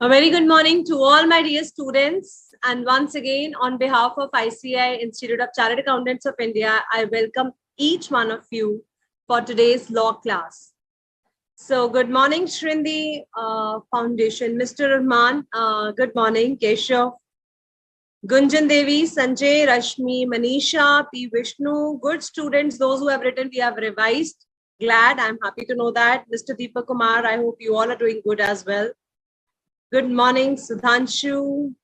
A very good morning to all my dear students. And once again, on behalf of ICI, Institute of Chartered Accountants of India, I welcome each one of you for today's law class. So good morning, Shrindi Foundation, Mr. Rahman. Good morning, Keshav, Gunjan Devi, Sanjay, Rashmi, Manisha, P. Vishnu. Good students, those who have written, we have revised. Glad, I'm happy to know that. Mr. Deepak Kumar, I hope you all are doing good as well. Good morning, Sudhanshu,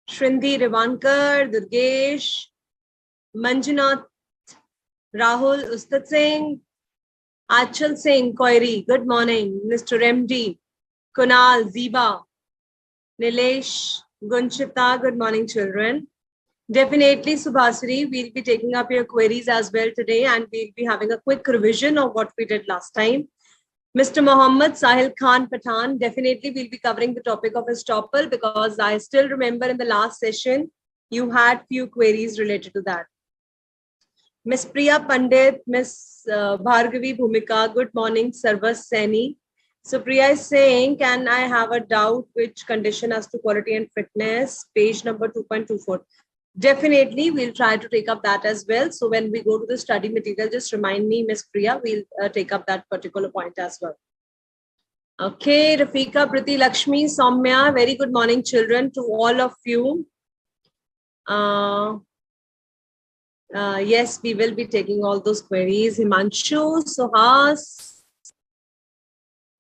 Shrindi Revankar, Durgesh, Manjunath, Rahul, Ustad Singh, Achal Singh, Koiri. Good morning, Mr. MD, Kunal, Ziba, Nilesh, Gunchita. Good morning, children. Definitely, Subhasri, we'll be taking up your queries as well today, and we'll be having a quick revision of what we did last time. Mr. Mohammed Sahil Khan Pathan, definitely we'll be covering the topic of estoppel because I still remember in the last session, you had few queries related to that. Miss Priya Pandit, Miss Bhargavi Bhumika, good morning, Sarvas Saini. So Priya is saying, can I have a doubt which condition as to quality and fitness, page number 2.24. Definitely, we'll try to take up that as well. So when we go to the study material, just remind me, Miss Priya, we'll take up that particular point as well. Okay, Rafika, Priti, Lakshmi, Soumya, very good morning, children, to all of you. Yes, we will be taking all those queries. Himanshu, Suhas,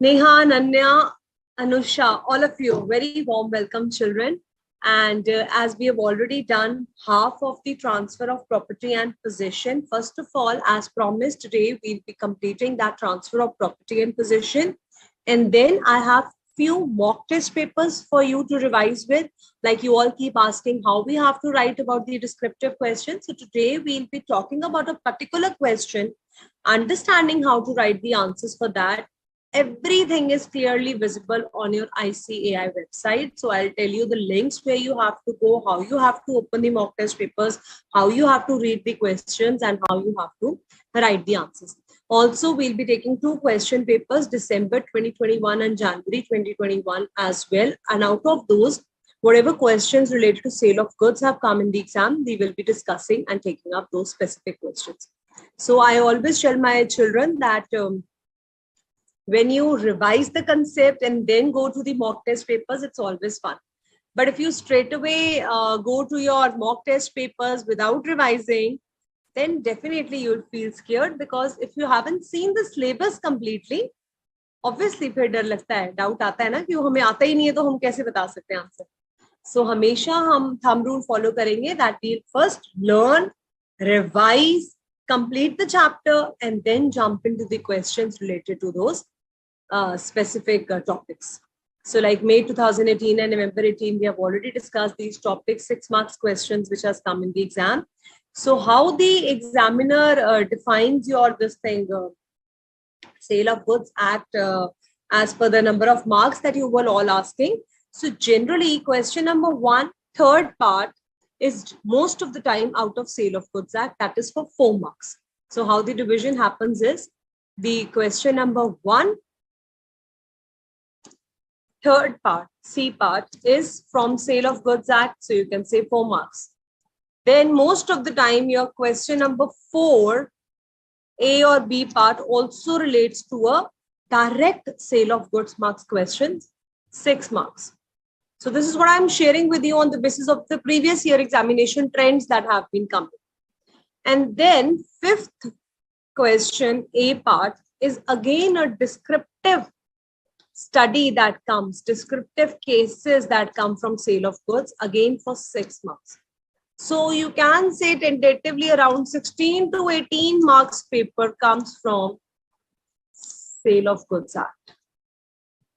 Neha, Nanya, Anusha, all of you, very warm welcome, children. And as we have already done half of the transfer of property and possession, first of all, as promised today, we'll be completing that transfer of property and possession. And then I have few mock test papers for you to revise with. Like you all keep asking how we have to write about the descriptive questions. So today we'll be talking about a particular question, understanding how to write the answers for that. Everything is clearly visible on your ICAI website. So I'll tell you the links where you have to go, how you have to open the mock test papers, how you have to read the questions, and how you have to write the answers. Also, we'll be taking two question papers, December 2021 and January 2021 as well. And out of those, whatever questions related to sale of goods have come in the exam, we will be discussing and taking up those specific questions. So I always tell my children that when you revise the concept and then go to the mock test papers, it's always fun. But if you straight away go to your mock test papers without revising, then definitely you'll feel scared, because if you haven't seen the syllabus completely, obviously फिर डर लगता है, doubt आता है ना कि हमें आता ही नहीं है तो हम कैसे बता सकते हैं आंसर. So हमेशा हम thumb rule follow करेंगे that we'll first learn, revise, complete the chapter, and then jump into the questions related to those specific topics. So like May 2018 and November 18, we have already discussed these topics, 6 marks questions which has come in the exam. So how the examiner defines your this thing, Sale of Goods Act as per the number of marks that you were all asking. So generally question number 1, third part is most of the time out of Sale of Goods Act, that is for 4 marks. So how the division happens is the question number 1, third part, C part, is from Sale of Goods Act. So you can say 4 marks. Then most of the time your question number 4, A or B part, also relates to a direct sale of goods marks questions, 6 marks. So this is what I'm sharing with you on the basis of the previous year examination trends that have been coming. And then 5th question, A part, is again a descriptive study that comes, descriptive cases that come from sale of goods, again for 6 marks. So you can say tentatively around 16 to 18 marks paper comes from Sale of Goods Act.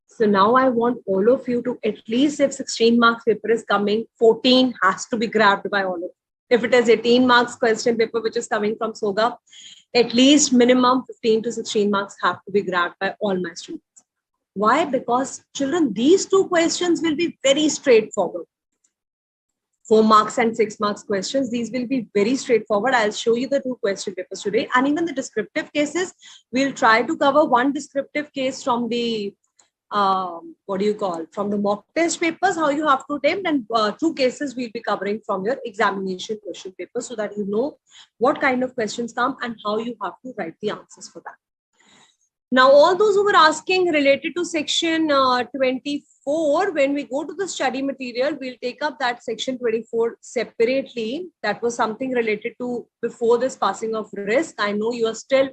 So now I want all of you to, at least if 16 marks paper is coming, 14 has to be grabbed by all of you. If it is 18 marks question paper which is coming from SOGA, at least minimum 15 to 16 marks have to be grabbed by all my students. Why? Because children, these 2 questions will be very straightforward. 4 marks and 6 marks questions, these will be very straightforward. I'll show you the 2 question papers today. And even the descriptive cases, we'll try to cover one descriptive case from the what do you call, from the mock test papers, how you have to attempt, and 2 cases we'll be covering from your examination question paper, so that you know what kind of questions come and how you have to write the answers for that. Now, all those who were asking related to section 24, when we go to the study material, we'll take up that section 24 separately. That was something related to before this passing of risk. I know you are still,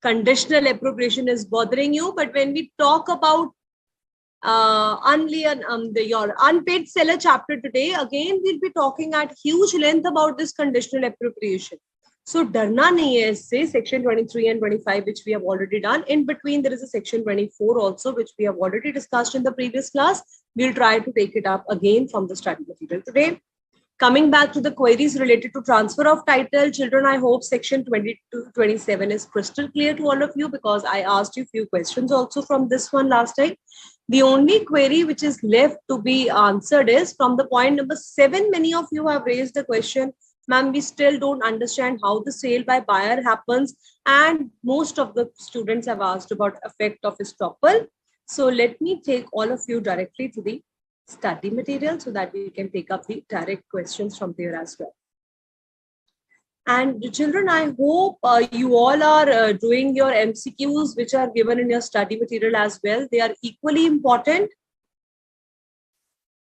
conditional appropriation is bothering you, but when we talk about your unpaid seller chapter today, again, we'll be talking at huge length about this conditional appropriation. So, darna nahi hai isse, section 23 and 25, which we have already done. In between, there is a section 24 also, which we have already discussed in the previous class. We'll try to take it up again from the study material today. Coming back to the queries related to transfer of title, children, I hope section 22-27 is crystal clear to all of you, because I asked you a few questions also from this one last time. The only query which is left to be answered is from the point number 7. Many of you have raised the question, ma'am, we still don't understand how the sale by buyer happens. And most of the students have asked about effect of estoppel. So let me take all of you directly to the study material so that we can take up the direct questions from there as well. And children, I hope you all are doing your MCQs, which are given in your study material as well. They are equally important.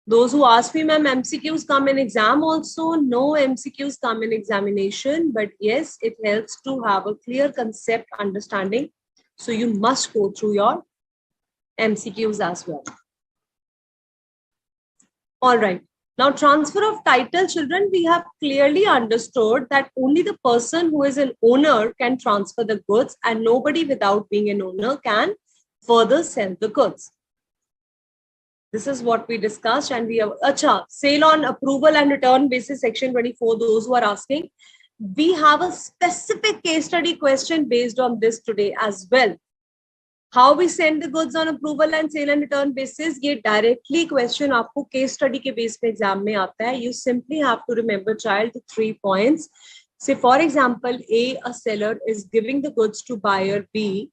Those who ask me, ma'am, MCQs come in exam also. No, MCQs come in examination. But yes, it helps to have a clear concept understanding. So you must go through your MCQs as well. All right. Now, transfer of title, children, we have clearly understood that only the person who is an owner can transfer the goods, and nobody without being an owner can further sell the goods. This is what we discussed, and we have sale on approval and return basis, section 24. Those who are asking, we have a specific case study question based on this today as well. How we send the goods on approval and sale and return basis, ये directly question आपको case study के base पे exam में आता है. You simply have to remember, child, the 3 points. Say, for example, a seller is giving the goods to buyer B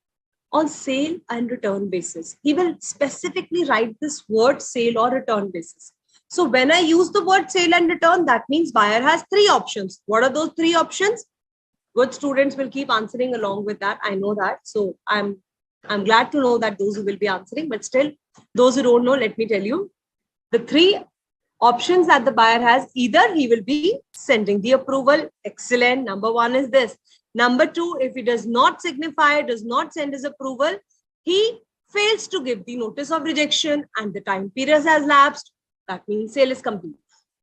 on sale and return basis. He will specifically write this word sale or return basis. So when I use the word sale and return, that means buyer has 3 options. What are those 3 options? Good students will keep answering along with that. I know that. So I'm glad to know that those who will be answering, but still, those who don't know, let me tell you. The 3 options that the buyer has, either he will be sending the approval. Excellent. Number 1 is this. Number 2, if he does not signify, does not send his approval, he fails to give the notice of rejection and the time period has lapsed. That means sale is complete.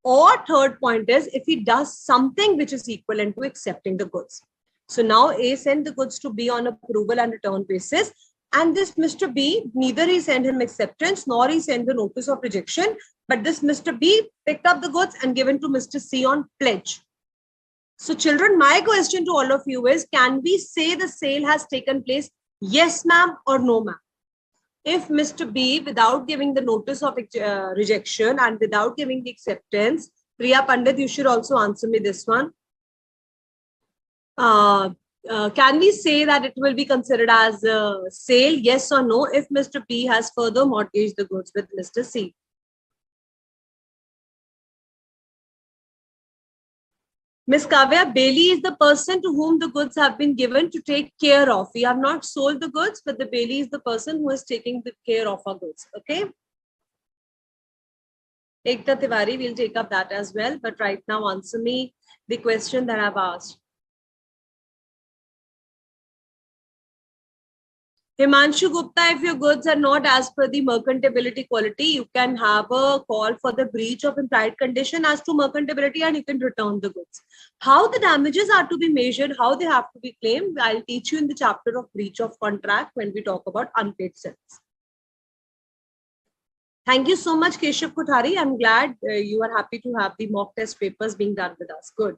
Or third point is, if he does something which is equivalent to accepting the goods. So now A sent the goods to B on approval and return basis. And this Mr. B, neither he sent him acceptance nor he sent the notice of rejection, but this Mr. B picked up the goods and given to Mr. C on pledge. So children, my question to all of you is, can we say the sale has taken place? Yes, ma'am, or no, ma'am? If Mr. B, without giving the notice of rejection and without giving the acceptance, Priya Pandit, you should also answer me this one. Can we say that it will be considered as a sale, yes or no, if Mr. B has further mortgaged the goods with Mr. C? Ms. Kavya, Bailey is the person to whom the goods have been given to take care of. We have not sold the goods, but the Bailey is the person who is taking the care of our goods. Okay. Ekta Tiwari, we'll take up that as well. But right now, answer me the question that I've asked. Himanshu Gupta, if your goods are not as per the merchantability quality, you can have a call for the breach of implied condition as to merchantability and you can return the goods. How the damages are to be measured, how they have to be claimed, I'll teach you in the chapter of breach of contract when we talk about unpaid sales. Thank you so much, Keshav Kothari. I'm glad you are happy to have the mock test papers being done with us. Good.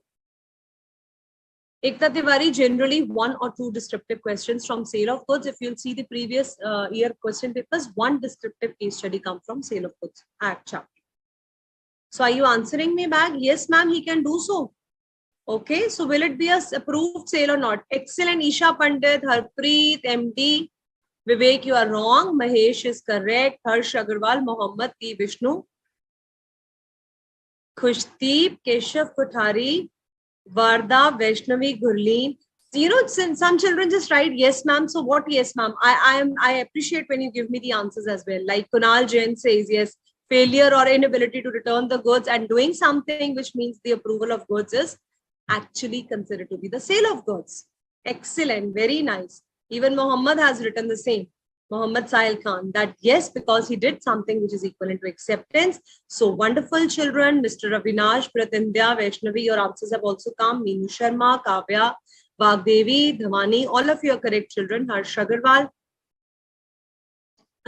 Ekta Tiwari, generally 1 or 2 descriptive questions from sale of goods. If you'll see the previous year question papers, 1 descriptive case study come from sale of goods Act chapter. So are you answering me back? Yes, ma'am, he can do so. Okay, so will it be a approved sale or not? Excellent, Isha Pandit, Harpreet, MD. Vivek, you are wrong. Mahesh is correct. Harsh Agarwal, Mohammed T. Vishnu, Khushdeep, Keshav Kothari, Varda, Vaishnavi, Gurleen. You know, some children just write yes, ma'am. So what? Yes, ma'am. I appreciate when you give me the answers as well. Like Kunal Jain says yes. Failure or inability to return the goods and doing something which means the approval of goods is actually considered to be the sale of goods. Excellent. Very nice. Even Muhammad has written the same. Muhammad Sahil Khan, that yes, because he did something which is equivalent to acceptance. So wonderful children, Mr. Ravinash, Pratindya, Vaishnavi, your answers have also come. Meenu Sharma, Kavya, Vagdevi, Dhamani, all of you are correct children. Harsh Agarwal.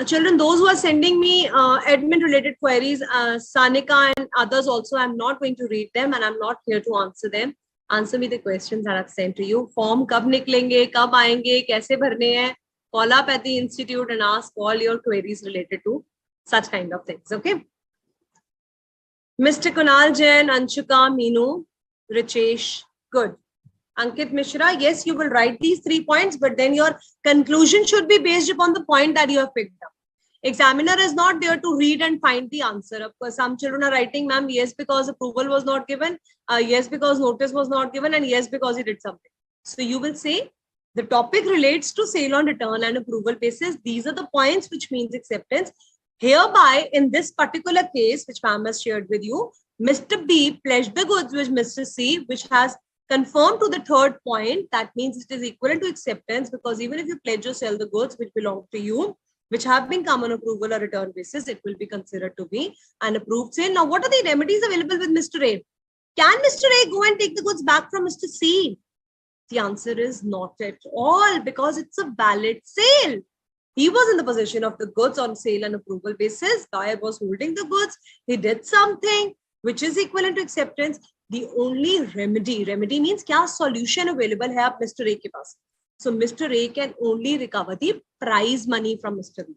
Children, those who are sending me admin related queries, Sanika and others also, I'm not going to read them and I'm not here to answer them. Answer me the questions that I've sent to you. Form कब निकलेंगे, कब आएंगे, कैसे भरने हैं? Call up at the institute and ask all your queries related to such kind of things. Okay. Mr. Kunal Jain, Anshuka, Meenu, Richesh, good. Ankit Mishra, yes, you will write these 3 points, but then your conclusion should be based upon the point that you have picked up. Examiner is not there to read and find the answer. Of course, some children are writing, ma'am, yes, because approval was not given, yes, because notice was not given, and yes, because he did something. So you will say, the topic relates to sale on return and approval basis. These are the points which means acceptance. Hereby, in this particular case, which ma'am has shared with you, Mr. B pledged the goods with Mr. C, which has confirmed to the third point. That means it is equivalent to acceptance, because even if you pledge or sell the goods which belong to you, which have been come on approval or return basis, it will be considered to be an approved sale. Now, what are the remedies available with Mr. A? Can Mr. A go and take the goods back from Mr. C? The answer is not at all, because it's a valid sale. He was in the possession of the goods on sale and approval basis. Buyer was holding the goods. He did something which is equivalent to acceptance. The only remedy means क्या solution available है आप Mr. A के पास. So Mr. A can only recover the prize money from Mr. B.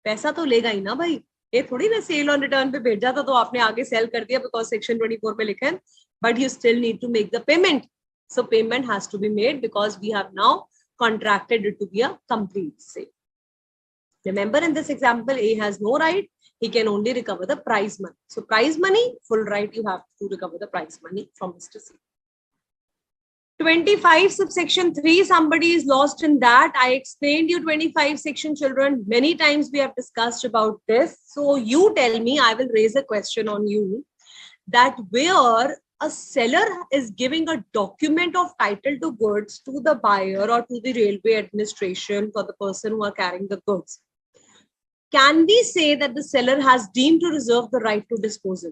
पैसा तो लेगा ही ना भाई. ये थोड़ी ना sale on return पे भेजा था तो आपने आगे sell कर दिया because section 24 में लिखा है. But you still need to make the payment. So payment has to be made because we have now contracted it to be a complete sale. Remember, in this example, A has no right. He can only recover the prize money. So prize money, full right, you have to recover the prize money from Mr. C. 25 subsection 3, somebody is lost in that. I explained you 25 section children. Many times we have discussed about this. So you tell me, I will raise a question on you, that where a seller is giving a document of title to goods to the buyer or to the railway administration for the person who are carrying the goods, can we say that the seller has deemed to reserve the right to disposal?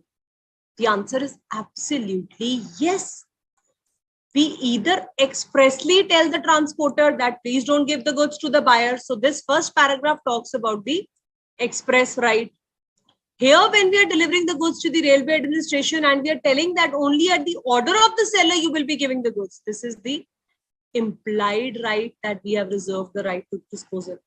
The answer is absolutely yes. We either expressly tell the transporter that please don't give the goods to the buyer. So this first paragraph talks about the express right. Here, when we are delivering the goods to the railway administration and we are telling that only at the order of the seller you will be giving the goods, this is the implied right that we have reserved the right to disposal.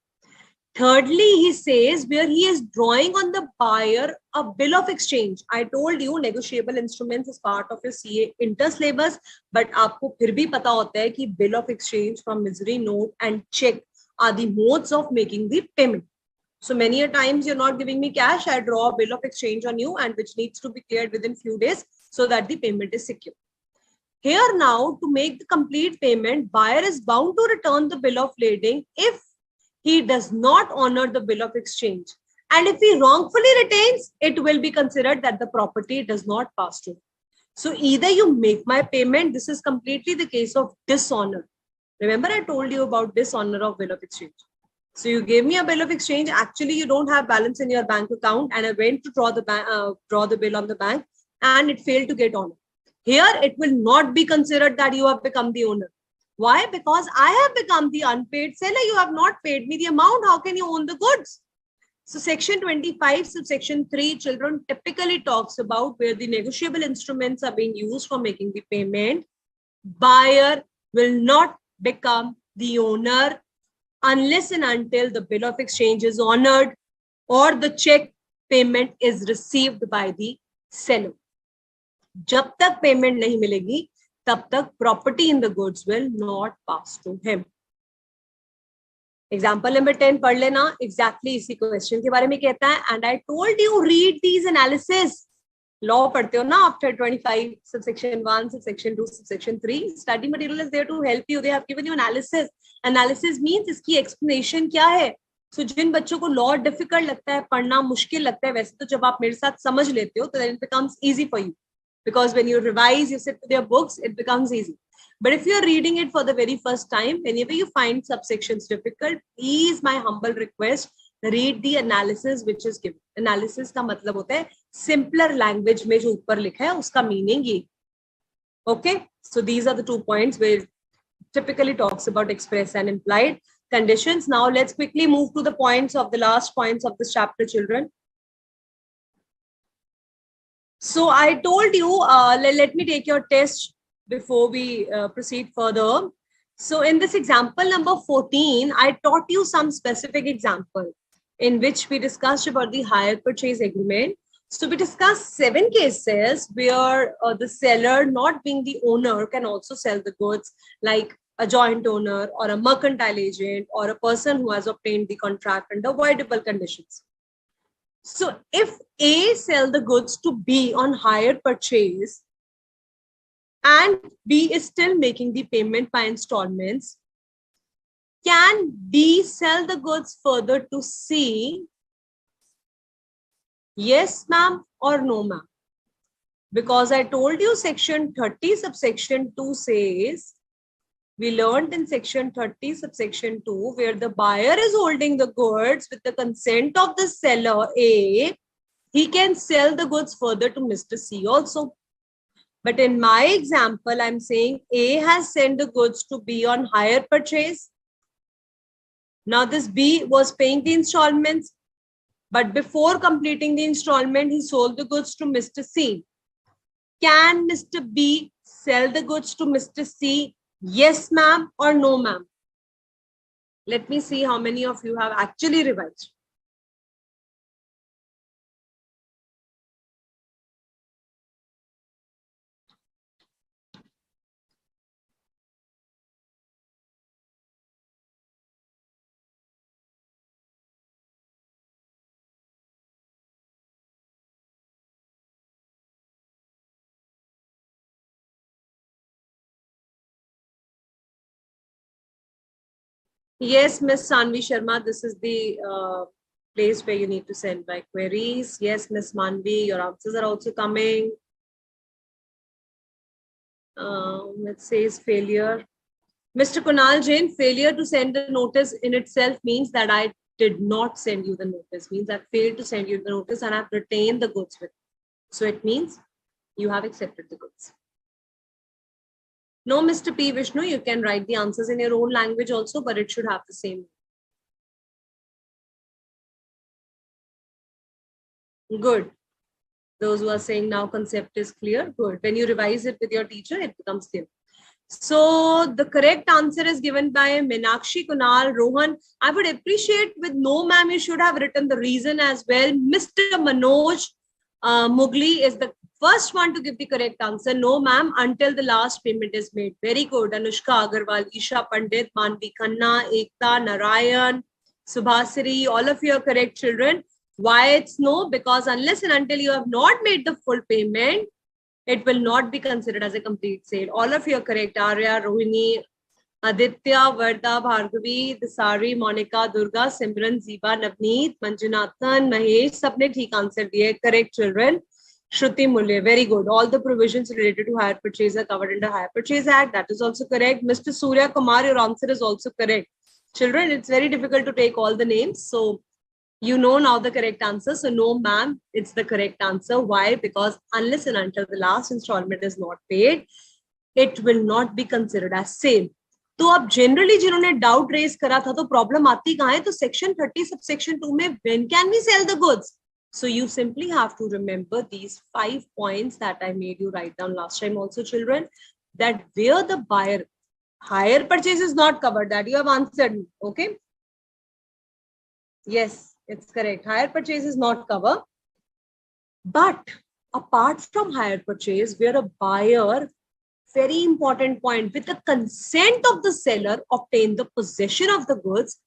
Thirdly, he says where he is drawing on the buyer a bill of exchange. I told you negotiable instruments is part of your CA inter-syllabus, but आपको फिर भी पता होता है कि bill of exchange, promissory note and check are the modes of making the payment. So many a times you're not giving me cash, I draw a bill of exchange on you and which needs to be cleared within few days so that the payment is secure. Here now, to make the complete payment, buyer is bound to return the bill of lading if he does not honor the bill of exchange. And if he wrongfully retains, it will be considered that the property does not pass to him. So either you make my payment, this is completely the case of dishonor. Remember I told you about dishonor of bill of exchange. So you gave me a bill of exchange. Actually, you don't have balance in your bank account, and I went to draw the bill on the bank, and it failed to get honored. Here, it will not be considered that you have become the owner. Why? Because I have become the unpaid seller. You have not paid me the amount. How can you own the goods? So section 25, subsection 3, children, typically talks about where the negotiable instruments are being used for making the payment. Buyer will not become the owner unless and until the bill of exchange is honored or the check payment is received by the seller. जब तक payment नहीं मिलेगी, तब तक property in the goods will not pass to him. Example number 10 पढ़ लेना, exactly इसी question के बारे में कहता है. And I told you read these analysis. Law पढ़ते हो ना after 25 subsection 1 subsection 2 subsection 3. Study material is there to help you. They have given you analysis. Analysis means इसकी एक्सप्लेनेशन क्या है. सो जिन बच्चों को लॉ डिफिकल्ट लगता है, पढ़ना मुश्किल लगता है, वैसे तो जब आप मेरे साथ समझ लेते हो तो then it becomes easy for you, because when you revise, you sit with your books, it becomes easy. But if you're reading it for the very first time, whenever you find subsections difficult, please, my humble request, read the analysis which is given. Analysis का मतलब होता है simpler language में जो ऊपर लिखा है उसका meaning ये. Okay, so these are the 2 points where typically talks about express and implied conditions. Now let's quickly move to the points of the last points of this chapter, children. So I told you, let me take your test before we proceed further. So in this example number 14, I taught you some specific example in which we discussed about the hire purchase agreement. So we discussed 7 cases where the seller, not being the owner, can also sell the goods, like a joint owner or a mercantile agent or a person who has obtained the contract under voidable conditions. So if A sell the goods to B on hire purchase and B is still making the payment by installments, can B sell the goods further to C? Yes, ma'am, or no, ma'am? Because I told you section 30 subsection 2 says, we learned in section 30 subsection 2, where the buyer is holding the goods with the consent of the seller A, he can sell the goods further to Mr. C also. But in my example, I'm saying A has sent the goods to B on hire purchase. Now this B was paying the installments, but before completing the installment, he sold the goods to Mr. C. Can Mr. B sell the goods to Mr. C? Yes, ma'am, or no, ma'am? Let me see how many of you have actually revised. Yes, Miss Sanvi Sharma, this is the place where you need to send my queries. Yes, Miss Manvi, your answers are also coming. It says failure. Mr. Kunal Jain, failure to send the notice in itself means that I did not send you the notice, means I failed to send you the notice and I've retained the goods with you. So it means you have accepted the goods. No, Mr. P. Vishnu, you can write the answers in your own language also, but it should have the same. Good. Those who are saying now concept is clear, good. When you revise it with your teacher, it becomes clear. So the correct answer is given by Meenakshi, Kunal, Rohan. I would appreciate with no, ma'am, you should have written the reason as well. Mr. Manoj Mugli is the first one to give the correct answer. No, ma'am, until the last payment is made. Very good. Anushka Agarwal, Isha Pandit, Manvi Khanna, Ekta, Narayan, Subhasiri, all of you are correct, children. Why it's no? Because unless and until you have not made the full payment, it will not be considered as a complete sale. All of you are correct. Arya, Rohini, Aditya, Varda, Bhargavi, Dasari, Monica, Durga, Simran, Ziba, Navneet, Manjunathan, Mahesh, sabne theek answer diye. Correct, children. Shruti Mulye, very good. All the provisions related to hire purchase are covered under Hire Purchase Act. That is also correct. Mr. Surya Kumar, your answer is also correct. Children, it's very difficult to take all the names. So you know now the correct answer. So no, ma'am, it's the correct answer. Why? Because unless and until the last installment is not paid, it will not be considered as sale. तो अब generally जिन्होंने doubt raise करा था तो problem आती कहाँ है? तो सेक्शन 30 सबसेक्शन 2 में when can we sell the goods? So you simply have to remember these 5 points that I made you write down last time also, children, that where the buyer hire purchase is not covered, that you have answered me. Okay. Yes, it's correct. Hire purchase is not covered. But apart from hire purchase, where a buyer, very important point, with the consent of the seller, obtain the possession of the goods,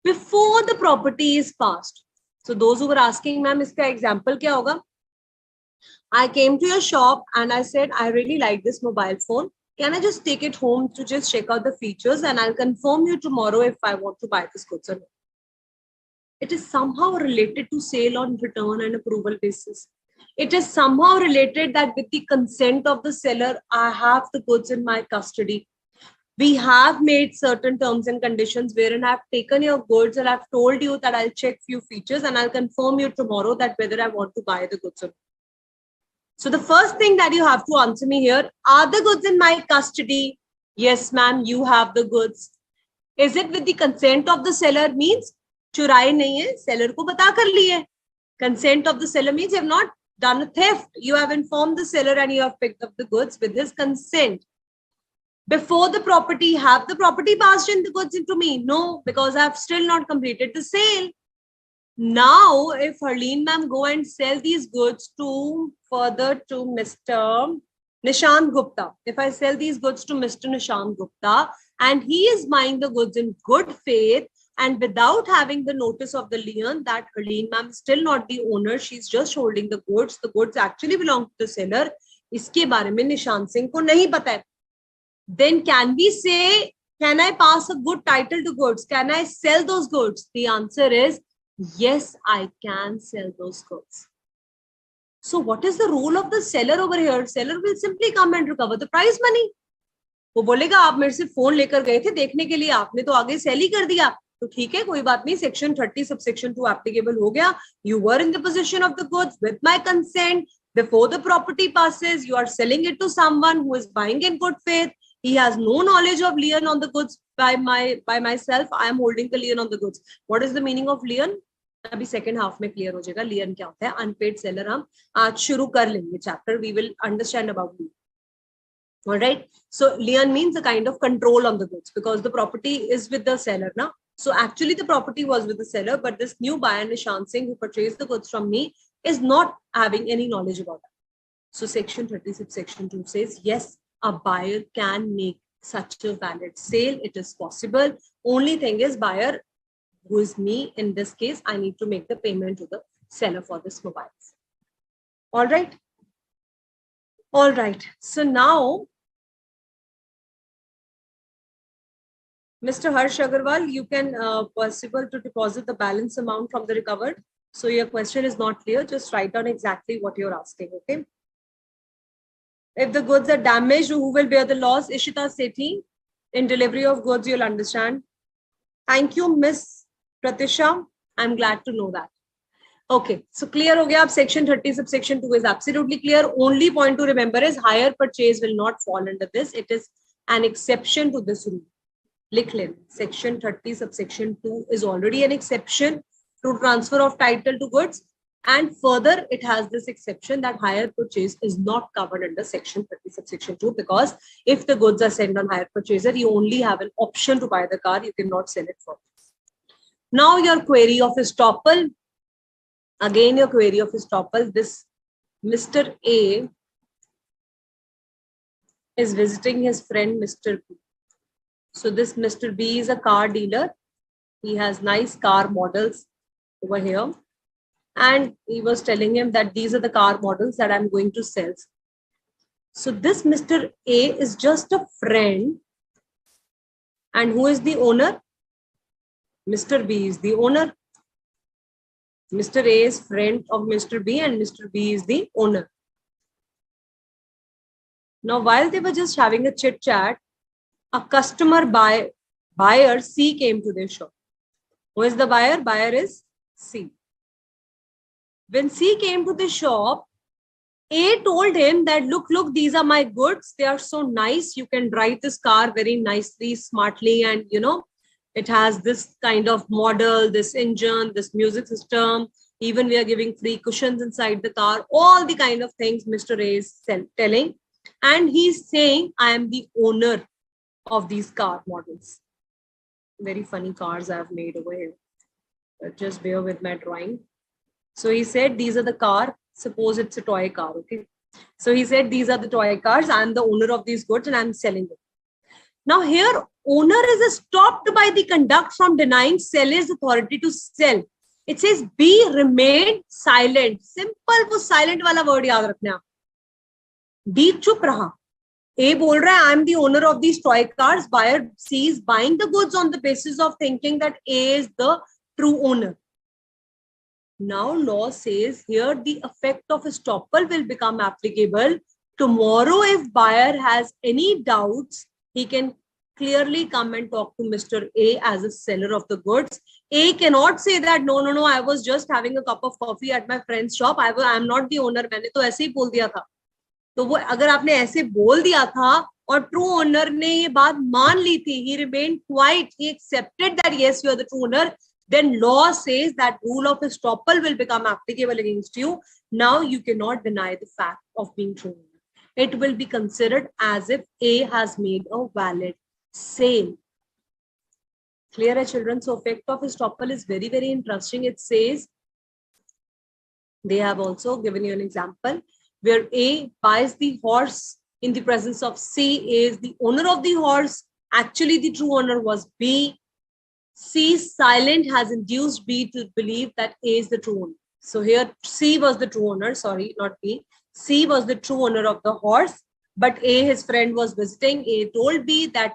before the property is passed. So those who were asking, ma'am, iska example kya hoga? I came to your shop and I said, I really like this mobile phone. Can I just take it home to just check out the features and I'll confirm you tomorrow if I want to buy this goods or not. It is somehow related to sale on return and approval basis. It is somehow related that with the consent of the seller, I have the goods in my custody. We have made certain terms and conditions wherein I've taken your goods and I've told you that I'll check few features and I'll confirm you tomorrow that whether I want to buy the goods or not. So the first thing that you have to answer me here, are the goods in my custody? Yes, ma'am, you have the goods. Is it with the consent of the seller? Means चुराए नहीं है, seller को बता कर लिए. Consent of the seller means you have not done a theft. You have informed the seller and you have picked up the goods with his consent. Before the property, have the property passed in the goods into me? No, because I have still not completed the sale. Now, if Harleen ma'am go and sell these goods to Mr. Nishant Gupta, if I sell these goods to Mr. Nishant Gupta and he is buying the goods in good faith and without having the notice of the lien that Harleen ma'am is still not the owner, she's just holding the goods actually belong to the seller, iske बारे में निशांत सिंह को नहीं पता है. Then can we say, can I pass a good title to goods? Can I sell those goods? The answer is, yes, I can sell those goods. So what is the role of the seller over here? Seller will simply come and recover the prize money. वो बोलेगा आप मेरे से phone लेकर गए थे देखने के लिए, आपने तो आगे सेल ही कर दिया, तो ठीक है कोई बात नहीं, सेक्शन 30 सबसेक्शन 2 एप्लीकेबल हो गया. You were in the possession of the goods with my consent. Before the property passes, you are selling it to someone who is buying in good faith. He has no knowledge of lien on the goods by myself. I am holding the lien on the goods. What is the meaning of lien? अभी second half में clear हो जाएगा लियन क्या होता है. Unpaid seller हम आज शुरू कर लेंगे chapter. We will understand about lien. All right. So lien means a kind of control on the goods because the property is with the seller now. So actually the property was with the seller, but this new buyer Nishant Singh who purchased the goods from me is not having any knowledge about that. So section 30 subsection 2 says yes, a buyer can make such a valid sale. It is possible. Only thing is buyer, who is me in this case, I need to make the payment to the seller for this mobile. All right. All right. So now, Mr. Harsh Agarwal, you can possible to deposit the balance amount from the recovered. So your question is not clear. Just write down exactly what you're asking. Okay. If the goods are damaged, who will bear the loss? Ishita Sethi. In delivery of goods, you'll understand. Thank you, Miss Pratisha. I'm glad to know that. Okay, so clear ho gaya. Section 30 subsection 2 is absolutely clear. Only point to remember is hire purchase will not fall under this. It is an exception to this rule. Likh len. Section 30 subsection 2 is already an exception to transfer of title to goods. And further, it has this exception that hire purchase is not covered under section 30 subsection 2 because if the goods are sent on hire purchaser, you only have an option to buy the car. You cannot sell it for. Now your query of estoppel. Again, your query of estoppel. This Mr. A is visiting his friend Mr. B. So this Mr. B is a car dealer. He has nice car models over here. And he was telling him that these are the car models that I'm going to sell. So this Mr. A is just a friend. And who is the owner? Mr. B is the owner. Mr. A is friend of Mr. B and Mr. B is the owner. Now, while they were just having a chit chat, a customer buyer C came to their shop. Who is the buyer? Buyer is C. When C came to the shop, A told him that, look, these are my goods. They are so nice. You can drive this car very nicely, smartly. And, you know, it has this kind of model, this engine, this music system. Even we are giving free cushions inside the car. All the kind of things Mr. A is telling. And he's saying, I am the owner of these car models. Very funny cars I have made over here. But just bear with my drawing. So he said, these are the car. Suppose it's a toy car, okay? So he said, these are the toy cars. I'm the owner of these goods and I'm selling them. Now here, owner is stopped by the conduct from denying seller's authority to sell. It says B remained silent. Simple, वो silent वाला word याद रखना आप. B चुप रहा. A बोल रहा है, I am the owner of these toy cars. Buyer C is buying the goods on the basis of thinking that A is the true owner. Now law says here the effect of estoppel will become applicable. Tomorrow, if buyer has any doubts, he can clearly come and talk to Mr. A as a seller of the goods. A cannot say that, no, I was just having a cup of coffee at my friend's shop. I am not the owner. मैंने तो ऐसे ही बोल दिया था. तो वो अगर आपने ऐसे बोल दिया था और ट्रू ओनर ने ये बात मान ली थी, he remained quiet, he accepted that yes, you are the true owner, then law says that rule of estoppel will become applicable against you. Now you cannot deny the fact of being true. It will be considered as if A has made a valid sale. Clear, children? So effect of estoppel is very, very interesting. It says, they have also given you an example where A buys the horse in the presence of C. A is the owner of the horse. Actually, the true owner was B. C silent has induced B to believe that A is the true owner. So here C was the true owner, sorry, not B. C was the true owner of the horse, but A, his friend, was visiting. A told B that,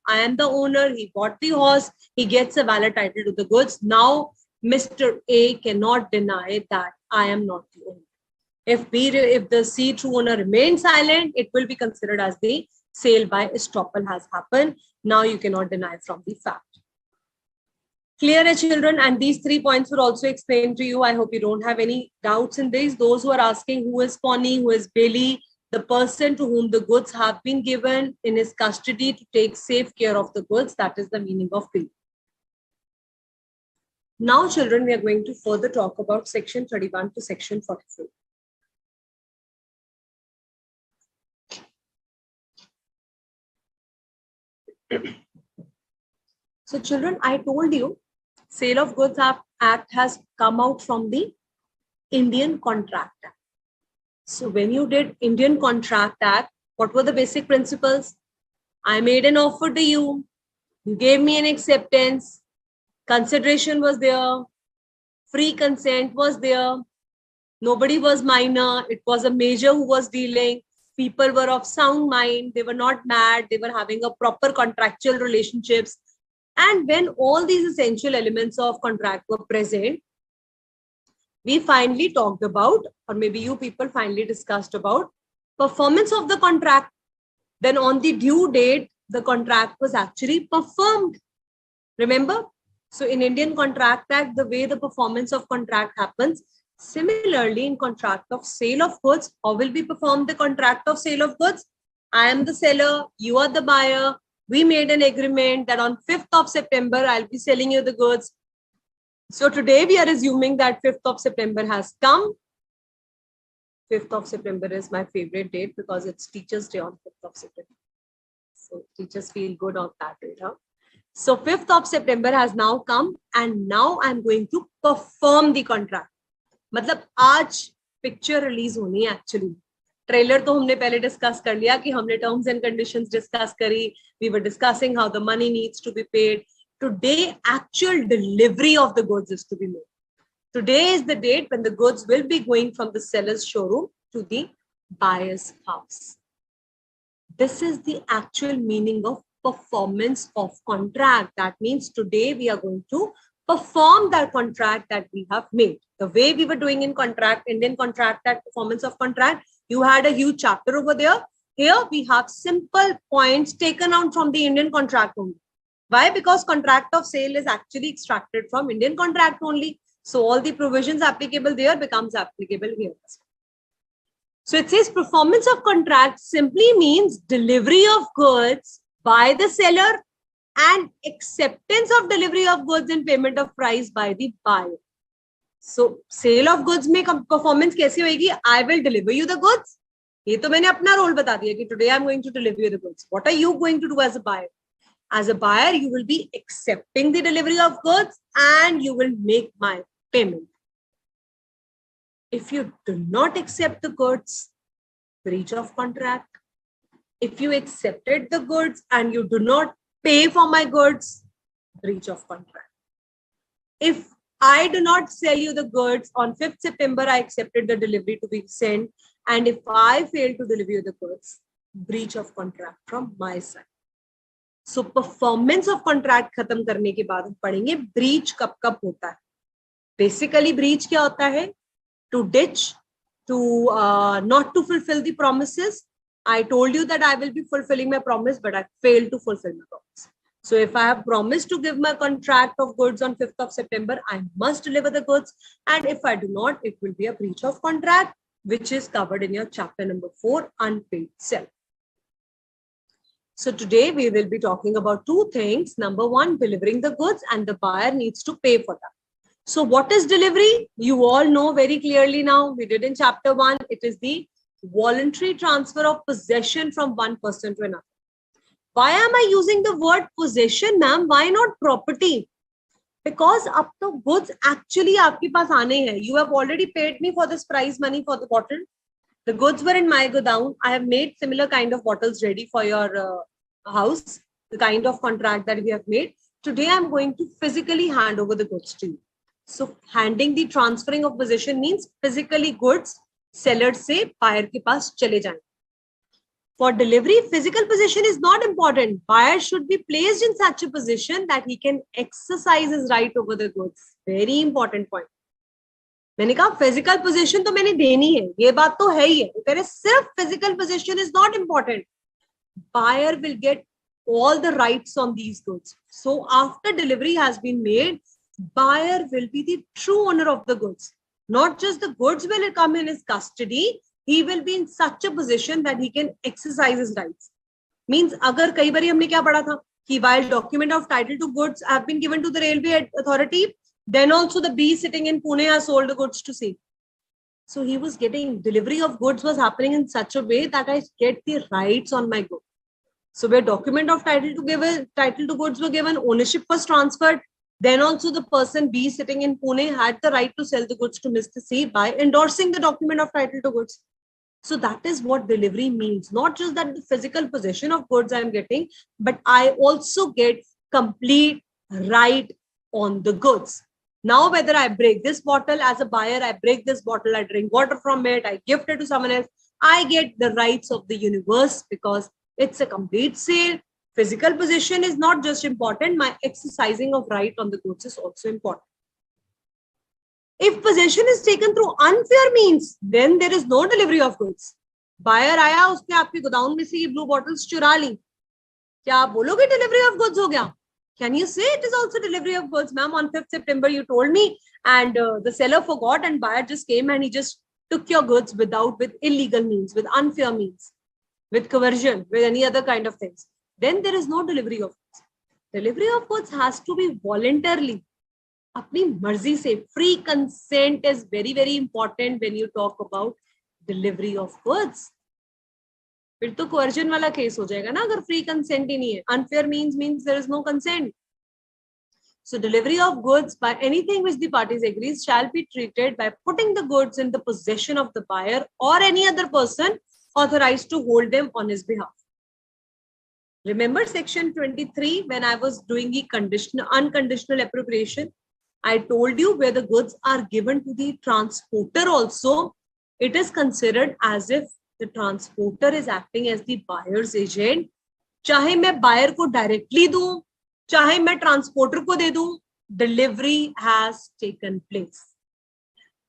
I am the owner. He bought the horse. He gets a valid title to the goods. Now, Mr. A cannot deny that I am not the owner. If the C true owner remains silent, it will be considered as the sale by estoppel has happened. Now you cannot deny from the fact. Clear, children? And these 3 points were also explained to you. I hope you don't have any doubts in this. Those who are asking who is Connie, who is Bailey, the person to whom the goods have been given in his custody to take safe care of the goods, that is the meaning of Bailey. Now, children, we are going to further talk about section 31 to section 44. So, children, I told you, Sale of Goods Act has come out from the Indian Contract Act. So when you did Indian Contract Act, what were the basic principles? I made an offer to you. You gave me an acceptance. Consideration was there. Free consent was there. Nobody was minor. It was a major who was dealing. People were of sound mind. They were not mad. They were having a proper contractual relationships. And when all these essential elements of contract were present, we finally talked about, or maybe you people finally discussed about, performance of the contract. Then on the due date, the contract was actually performed. Remember? So in Indian Contract Act, the way the performance of contract happens, similarly in contract of sale of goods, how will we perform the contract of sale of goods? I am the seller, you are the buyer. We made an agreement that on 5th of September, I'll be selling you the goods. So today we are assuming that 5th of September has come. 5th of September is my favorite date because it's Teachers' Day on 5th of September. So teachers feel good on that day. Huh? So 5th of September has now come and now I'm going to perform the contract. मतलब आज picture release होनी है actually. Trailer तो हमने पहले discuss कर लिया कि हमने टर्म्स एंड कंडीशंस डिस्कस करी. We were discussing how the money needs to be paid. Today actual delivery of the goods is to be made. Today is the date when the goods will be going from the seller's showroom to the buyer's house. This is the actual meaning of performance of contract. That means today we are going to perform that contract that we have made. The way we were doing in contract, Indian Contract Act, performance of contract, you had a huge chapter over there. Here we have simple points taken out from the Indian contract only. Why? Because contract of sale is actually extracted from Indian contract only. So all the provisions applicable there becomes applicable here. So it says performance of contract simply means delivery of goods by the seller and acceptance of delivery of goods and payment of price by the buyer. So sale of goods में performance कैसी होगी? I will deliver you the goods. ये तो मैंने अपना role बता दिया कि today I'm going to deliver you the goods. What are you going to do as a buyer? As a buyer, you will be accepting the delivery of goods and you will make my payment. If you do not accept the goods, breach of contract. If you accepted the goods and you do not pay for my goods, breach of contract. If I do not sell you the goods on 5th September, I accepted the delivery to be sent. And if I fail to deliver you the goods, breach of contract from my side. So performance of contract खत्म करने के बाद हम पढ़ेंगे breach कब कब होता है. Basically breach क्या होता है? To ditch, to not to fulfill the promises. I told you that I will be fulfilling my promise, but I failed to fulfill my promise. So if I have promised to give my contract of goods on 5th of September, I must deliver the goods. And if I do not, it will be a breach of contract, which is covered in your chapter number 4, unpaid sell. So today we will be talking about two things. Number one, delivering the goods, and the buyer needs to pay for that. So what is delivery? You all know very clearly now. We did in chapter 1. It is the voluntary transfer of possession from one person to another. Why am I using the word possession, ma'am? Why not property? Because up to goods actually aapke paas aane hai. You have already paid me for this prize money for the bottle. The goods were in my godown. I have made similar kind of bottles ready for your house, the kind of contract that we have made. Today, I'm going to physically hand over the goods to you. So handing the transferring of possession means physically goods seller se buyer ke paas chale jaye. For delivery, physical possession is not important. Buyer should be placed in such a position that he can exercise his right over the goods. Very important point. मैंने कहा physical possession तो मैंने देनी है, ये बात तो है ही है. कह रहे सिर्फ physical possession is not important. Buyer will get all the rights on these goods. So after delivery has been made, buyer will be the true owner of the goods. Not just the goods will come in his custody, he will be in such a position that he can exercise his rights. Means अगर कई बारी हमने क्या पढ़ा था कि while document of title to goods have been given to the railway authority, then also the B sitting in Pune has sold the goods to C. So he was getting delivery of goods was happening in such a way that I get the rights on my goods. So where document of title to goods were given, ownership was transferred. Then also the person B sitting in Pune had the right to sell the goods to Mr. C by endorsing the document of title to goods. So that is what delivery means. Not just that the physical possession of goods I am getting, but I also get complete right on the goods. Now, whether I break this bottle as a buyer, I break this bottle, I drink water from it, I gift it to someone else, I get the rights of the universe because it's a complete sale. Physical possession is not just important, my exercising of right on the goods is also important. If possession is taken through unfair means, then there is no delivery of goods. Buyer आया, उसने आपके गोदाम में से ये blue bottles चुरा ली. क्या आप बोलोगे delivery of goods हो गया? Can you say it is also delivery of goods? Ma'am, on 5th September, you told me, and the seller forgot, and buyer just came and he just took your goods with illegal means, with unfair means, with coercion, with any other kind of things. Then there is no delivery of goods. Delivery of goods has to be voluntarily. अपनी मर्जी से. Free consent is very, very important when you talk about delivery of goods. फिर तो coercion वाला case हो जाएगा ना अगर free consent ही नहीं है. Unfair means there is no consent. So delivery of goods by anything which the parties agrees shall be treated by putting the goods in the possession of the buyer or any other person authorized to hold them on his behalf. Remember section 23 when I was doing the unconditional appropriation, I told you where the goods are given to the transporter also, it is considered as if the transporter is acting as the buyer's agent. चाहे मैं buyer को directly दूं, चाहे मैं transporter को दे दूं, delivery has taken place.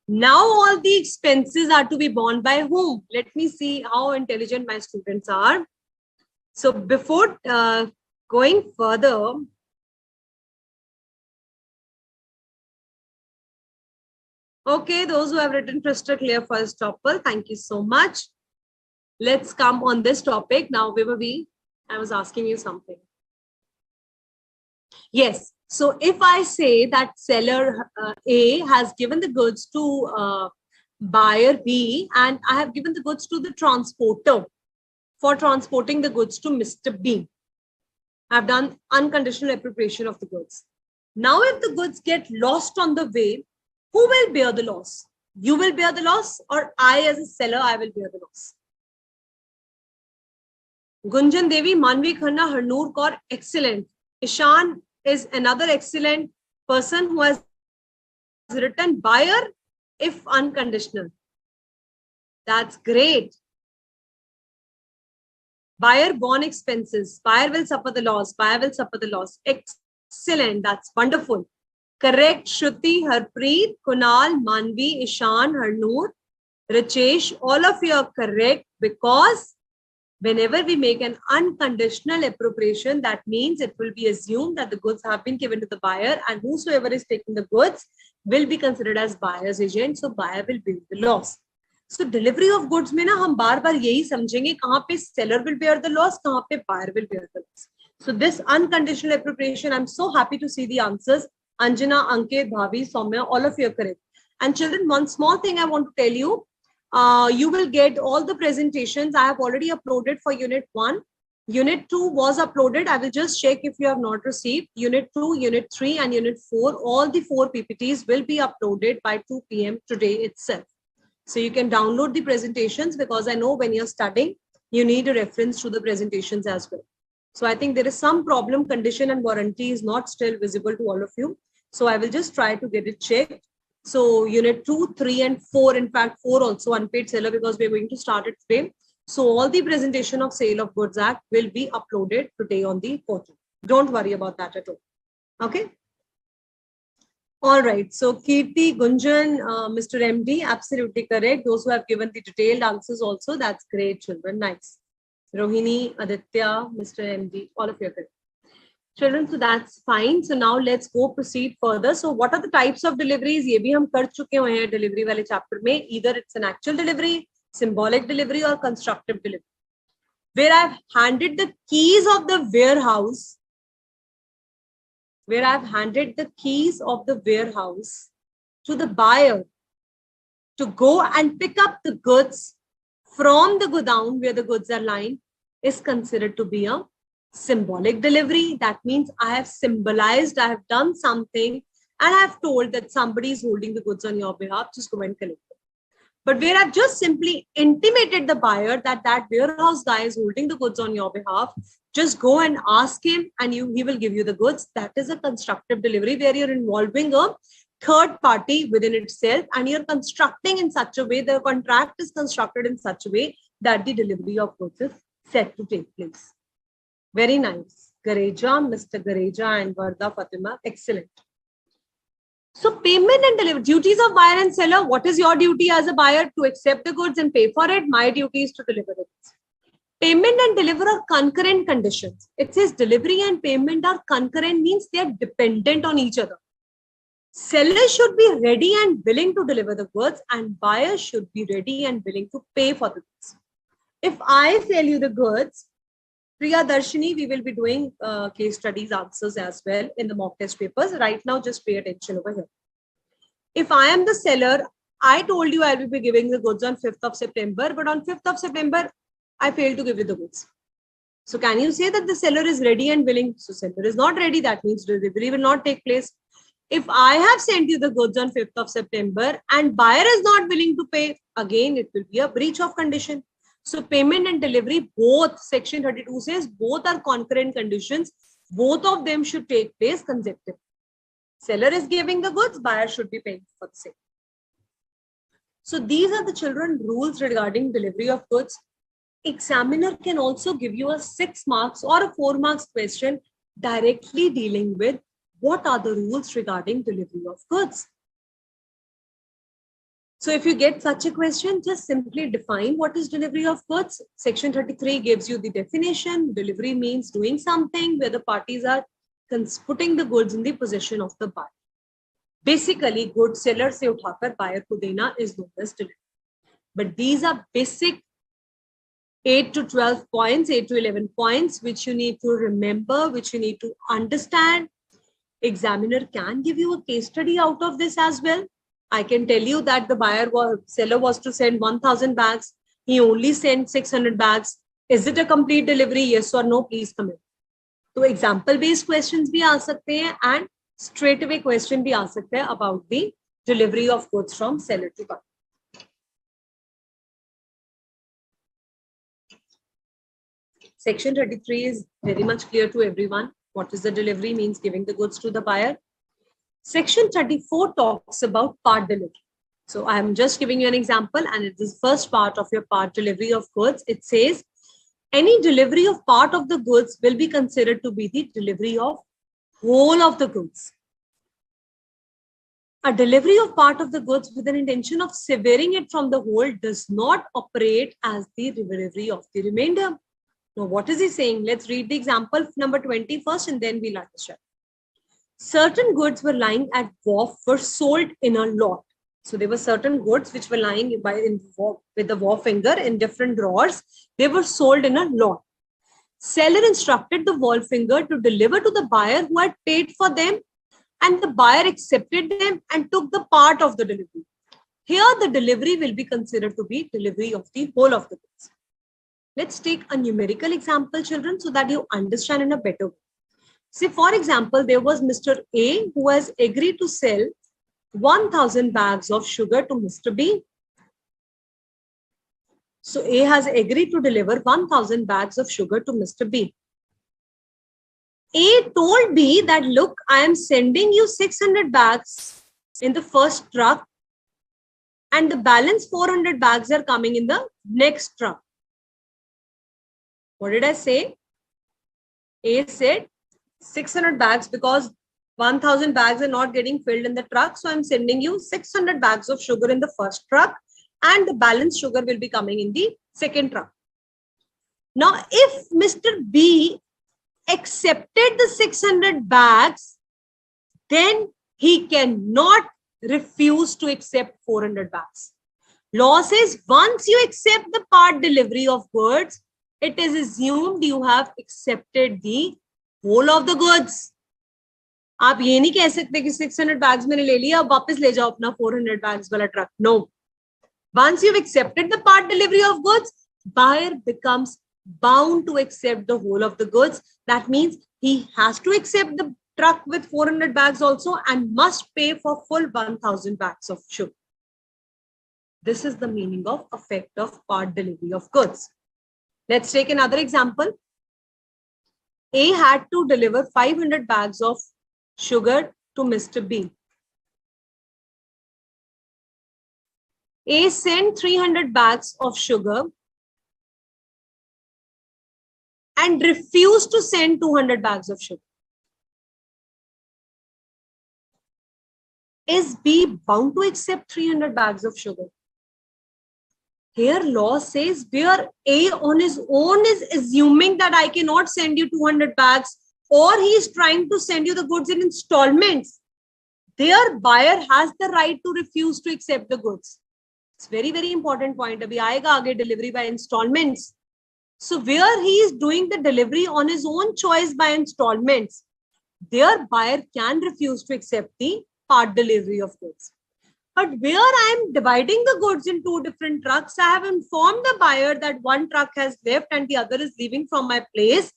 Now all the expenses are to be borne by whom? Let me see how intelligent my students are. So before going further, okay, those who have written crystal clear first topple, thank you so much. Let's come on this topic. Now, I was asking you something. Yes. So if I say that seller A has given the goods to buyer B and I have given the goods to the transporter for transporting the goods to Mr. B, I've done unconditional appropriation of the goods. Now, if the goods get lost on the way, who will bear the loss? You will bear the loss, or I as a seller, I will bear the loss? Gunjan Devi, Manvi Khanna, Harnoor Kaur, excellent. Ishan is another excellent person who has written buyer if unconditional. That's great. Buyer borne expenses. Buyer will suffer the loss. Buyer will suffer the loss. Excellent. That's wonderful. Correct. Shruti, Harpreet, Kunal, Manvi, Ishan, Harnoor, Rachesh, all of you are correct because whenever we make an unconditional appropriation, that means it will be assumed that the goods have been given to the buyer and whosoever is taking the goods will be considered as buyer's agent. So buyer will bear the loss. So delivery of goods में ना हम बार बार यही समझेंगे कहाँ पे seller will bear the loss, कहाँ पे buyer will bear the loss. So this unconditional appropriation, I'm so happy to see the answers. Anjana, Ankit, Bhavi, Soumya, all of you are correct. And children, one small thing I want to tell you. You will get all the presentations. I have already uploaded for Unit 1. Unit 2 was uploaded. I will just check if you have not received. Unit 2, Unit 3 and Unit 4, all the 4 PPTs will be uploaded by 2 p.m. today itself. So you can download the presentations because I know when you're studying, you need a reference to the presentations as well. So I think there is some problem, condition and warranty is not still visible to all of you. So I will just try to get it checked. So unit 2, 3 and 4, in fact 4 also unpaid seller because we're going to start it today. So all the presentation of Sale of Goods Act will be uploaded today on the portal. Don't worry about that at all. Okay. All right. So Kirti, Gunjan, Mr. MD, absolutely correct. Those who have given the detailed answers also, that's great, children. Nice. Rohini, Aditya, Mr. MD, all of you are correct. Children, so that's fine. So now let's go proceed further. So what are the types of deliveries? ये भी हम कर चुके हैं delivery वाले chapter में. Either it's an actual delivery, symbolic delivery or constructive delivery. Where I've handed the keys of the warehouse, to the buyer to go and pick up the goods from the godown where the goods are lying is considered to be a symbolic delivery. That means I have symbolized, I have done something and I have told that somebody is holding the goods on your behalf, just go and collect them. But where I've just simply intimated the buyer that that warehouse guy is holding the goods on your behalf, just go and ask him and he will give you the goods. That is a constructive delivery where you're involving a third party within itself and you're constructing in such a way, the contract is constructed in such a way that the delivery of goods is set to take place. Very nice. Gareja, Mr. Gareja and Varda Fatima, excellent. So payment and delivery, duties of buyer and seller. What is your duty as a buyer? To accept the goods and pay for it. My duty is to deliver it. Payment and deliver are concurrent conditions. It says delivery and payment are concurrent, means they are dependent on each other. Seller should be ready and willing to deliver the goods and buyer should be ready and willing to pay for the goods. If I sell you the goods, Priya Darshini, we will be doing case studies answers as well in the mock test papers. Right now, just pay attention over here. If I am the seller, I told you I will be giving the goods on 5th of September, but on 5th of September, I failed to give you the goods. So can you say that the seller is ready and willing? So seller is not ready. That means delivery will not take place. If I have sent you the goods on 5th of September and buyer is not willing to pay, again, it will be a breach of condition. So payment and delivery, both, section 32 says, both are concurrent conditions. Both of them should take place consecutively. Seller is giving the goods, buyer should be paying for the same. So these are the children rules regarding delivery of goods. Examiner can also give you a 6 marks or a 4 marks question directly dealing with what are the rules regarding delivery of goods. So if you get such a question, just simply define what is delivery of goods. Section 33 gives you the definition. Delivery means doing something where the parties are putting the goods in the possession of the buyer. Basically, goods seller se uthakar buyer ko dena is known as delivery. But these are basic 8 to 12 points, 8 to 11 points, which you need to remember, which you need to understand. Examiner can give you a case study out of this as well. I can tell you that the seller was to send 1,000 bags. He only sent 600 bags. Is it a complete delivery? Yes or no? Please comment. So example based questions bhi aa sakte hain and straight away question bhi aa sakta hai about the delivery of goods from seller to buyer. Section 33 is very much clear to everyone. What is the delivery? Means giving the goods to the buyer. Section 34 talks about part delivery. So I am just giving you an example, and it is first part of your part delivery of goods. It says any delivery of part of the goods will be considered to be the delivery of whole of the goods. A delivery of part of the goods with an intention of severing it from the whole does not operate as the delivery of the remainder. Now, what is he saying? Let's read the example number 20 first, and then we'll understand. Certain goods were lying at wharf were sold in a lot. So there were certain goods which were lying with the wharf finger in different drawers. They were sold in a lot. Seller instructed the wharf finger to deliver to the buyer who had paid for them, and the buyer accepted them and took the part of the delivery. Here, the delivery will be considered to be delivery of the whole of the goods. Let's take a numerical example, children, so that you understand in a better way. See, for example, there was Mr. A who has agreed to sell 1,000 bags of sugar to Mr. B. So A has agreed to deliver 1,000 bags of sugar to Mr. B. A told B that, look, I am sending you 600 bags in the first truck, and the balance 400 bags are coming in the next truck. What did I say? A said 600 bags because 1,000 bags are not getting filled in the truck. So I'm sending you 600 bags of sugar in the first truck, and the balance sugar will be coming in the second truck. Now, if Mr. B accepted the 600 bags, then he cannot refuse to accept 400 bags. Law says once you accept the part delivery of goods, it is assumed you have accepted the whole of the goods. आप ये नहीं कह सकते कि 600 bags मैंने ले लिया, अब वापस ले जाओ अपना 400 bags वाला truck. No. Once you've accepted the part delivery of goods, buyer becomes bound to accept the whole of the goods. That means he has to accept the truck with 400 bags also and must pay for full 1,000 bags of sugar. This is the meaning of effect of part delivery of goods. Let's take another example. A had to deliver 500 bags of sugar to Mr. B. A sent 300 bags of sugar and refused to send 200 bags of sugar. Is B bound to accept 300 bags of sugar? Here law says where A on his own is assuming that I cannot send you 200 bags, or he is trying to send you the goods in installments, their buyer has the right to refuse to accept the goods. It's very, very important point. Abhi aayega aage delivery by installments. So where he is doing the delivery on his own choice by installments, their buyer can refuse to accept the part delivery of goods. But where I am dividing the goods in two different trucks, I have informed the buyer that one truck has left and the other is leaving from my place,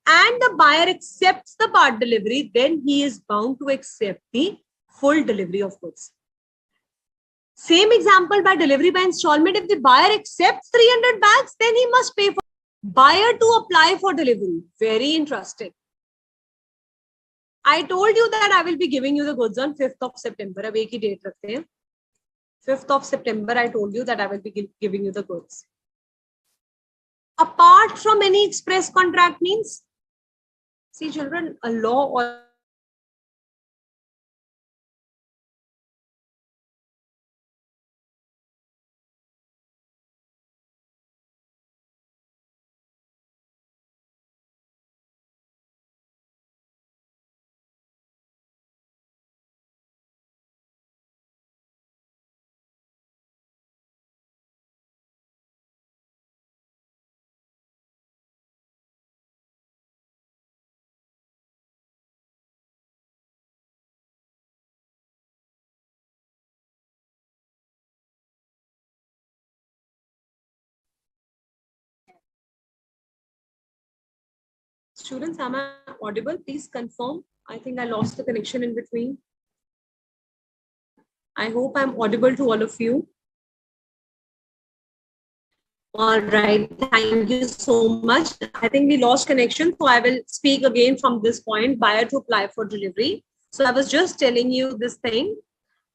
and the buyer accepts the part delivery, then he is bound to accept the full delivery of goods. Same example by delivery by installment. If the buyer accepts 300 bags, then he must pay for buyer to apply for delivery. Very interesting. I told you that I will be giving you the goods on 5th of September. अब एक ही date रखते हैं. 5th of September, I told you that I will be giving you the goods. Apart from any express contract means, see children, a law or students, am I audible? Please confirm. I think I lost the connection in between. I hope I'm audible to all of you. All right, thank you so much. I think we lost connection, so I will speak again from this point, buyer to apply for delivery. So I was just telling you this thing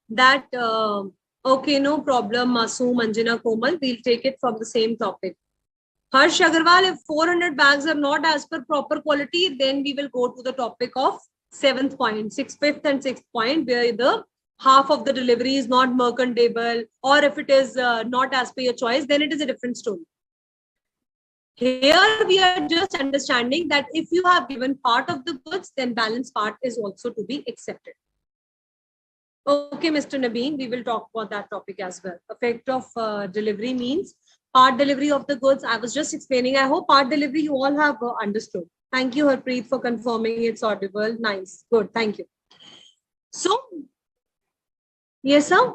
that, okay, no problem, Masoom, Anjana, Komal, we'll take it from the same topic. Harsh Agarwal, if 400 bags are not as per proper quality, then we will go to the topic of seventh point, fifth and sixth point, where the half of the delivery is not merchantable, or if it is not as per your choice, then it is a different story. Here we are just understanding that if you have given part of the goods, then balance part is also to be accepted. Okay, Mr. Nabeen, we will talk about that topic as well. Effect of delivery means part delivery of the goods. I was just explaining. I hope part delivery you all have understood. Thank you, Harpreet, for confirming it's audible. Nice. Good. Thank you. So, yes, sir.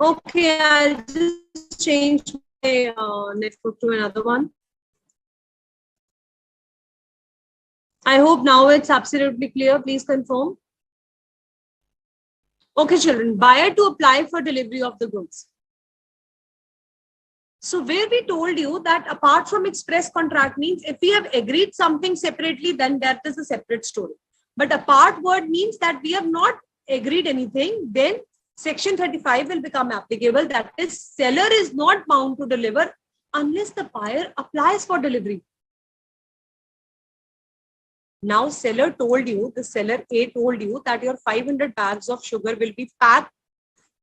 Okay, I'll just change my network to another one. I hope now it's absolutely clear. Please confirm. Okay, children, buyer to apply for delivery of the goods. So where we told you that apart from express contract means if we have agreed something separately, then that is a separate story. But apart word means that we have not agreed anything, then section 35 will become applicable. That is, seller is not bound to deliver unless the buyer applies for delivery. Now seller told you, the seller A told you that your 500 bags of sugar will be packed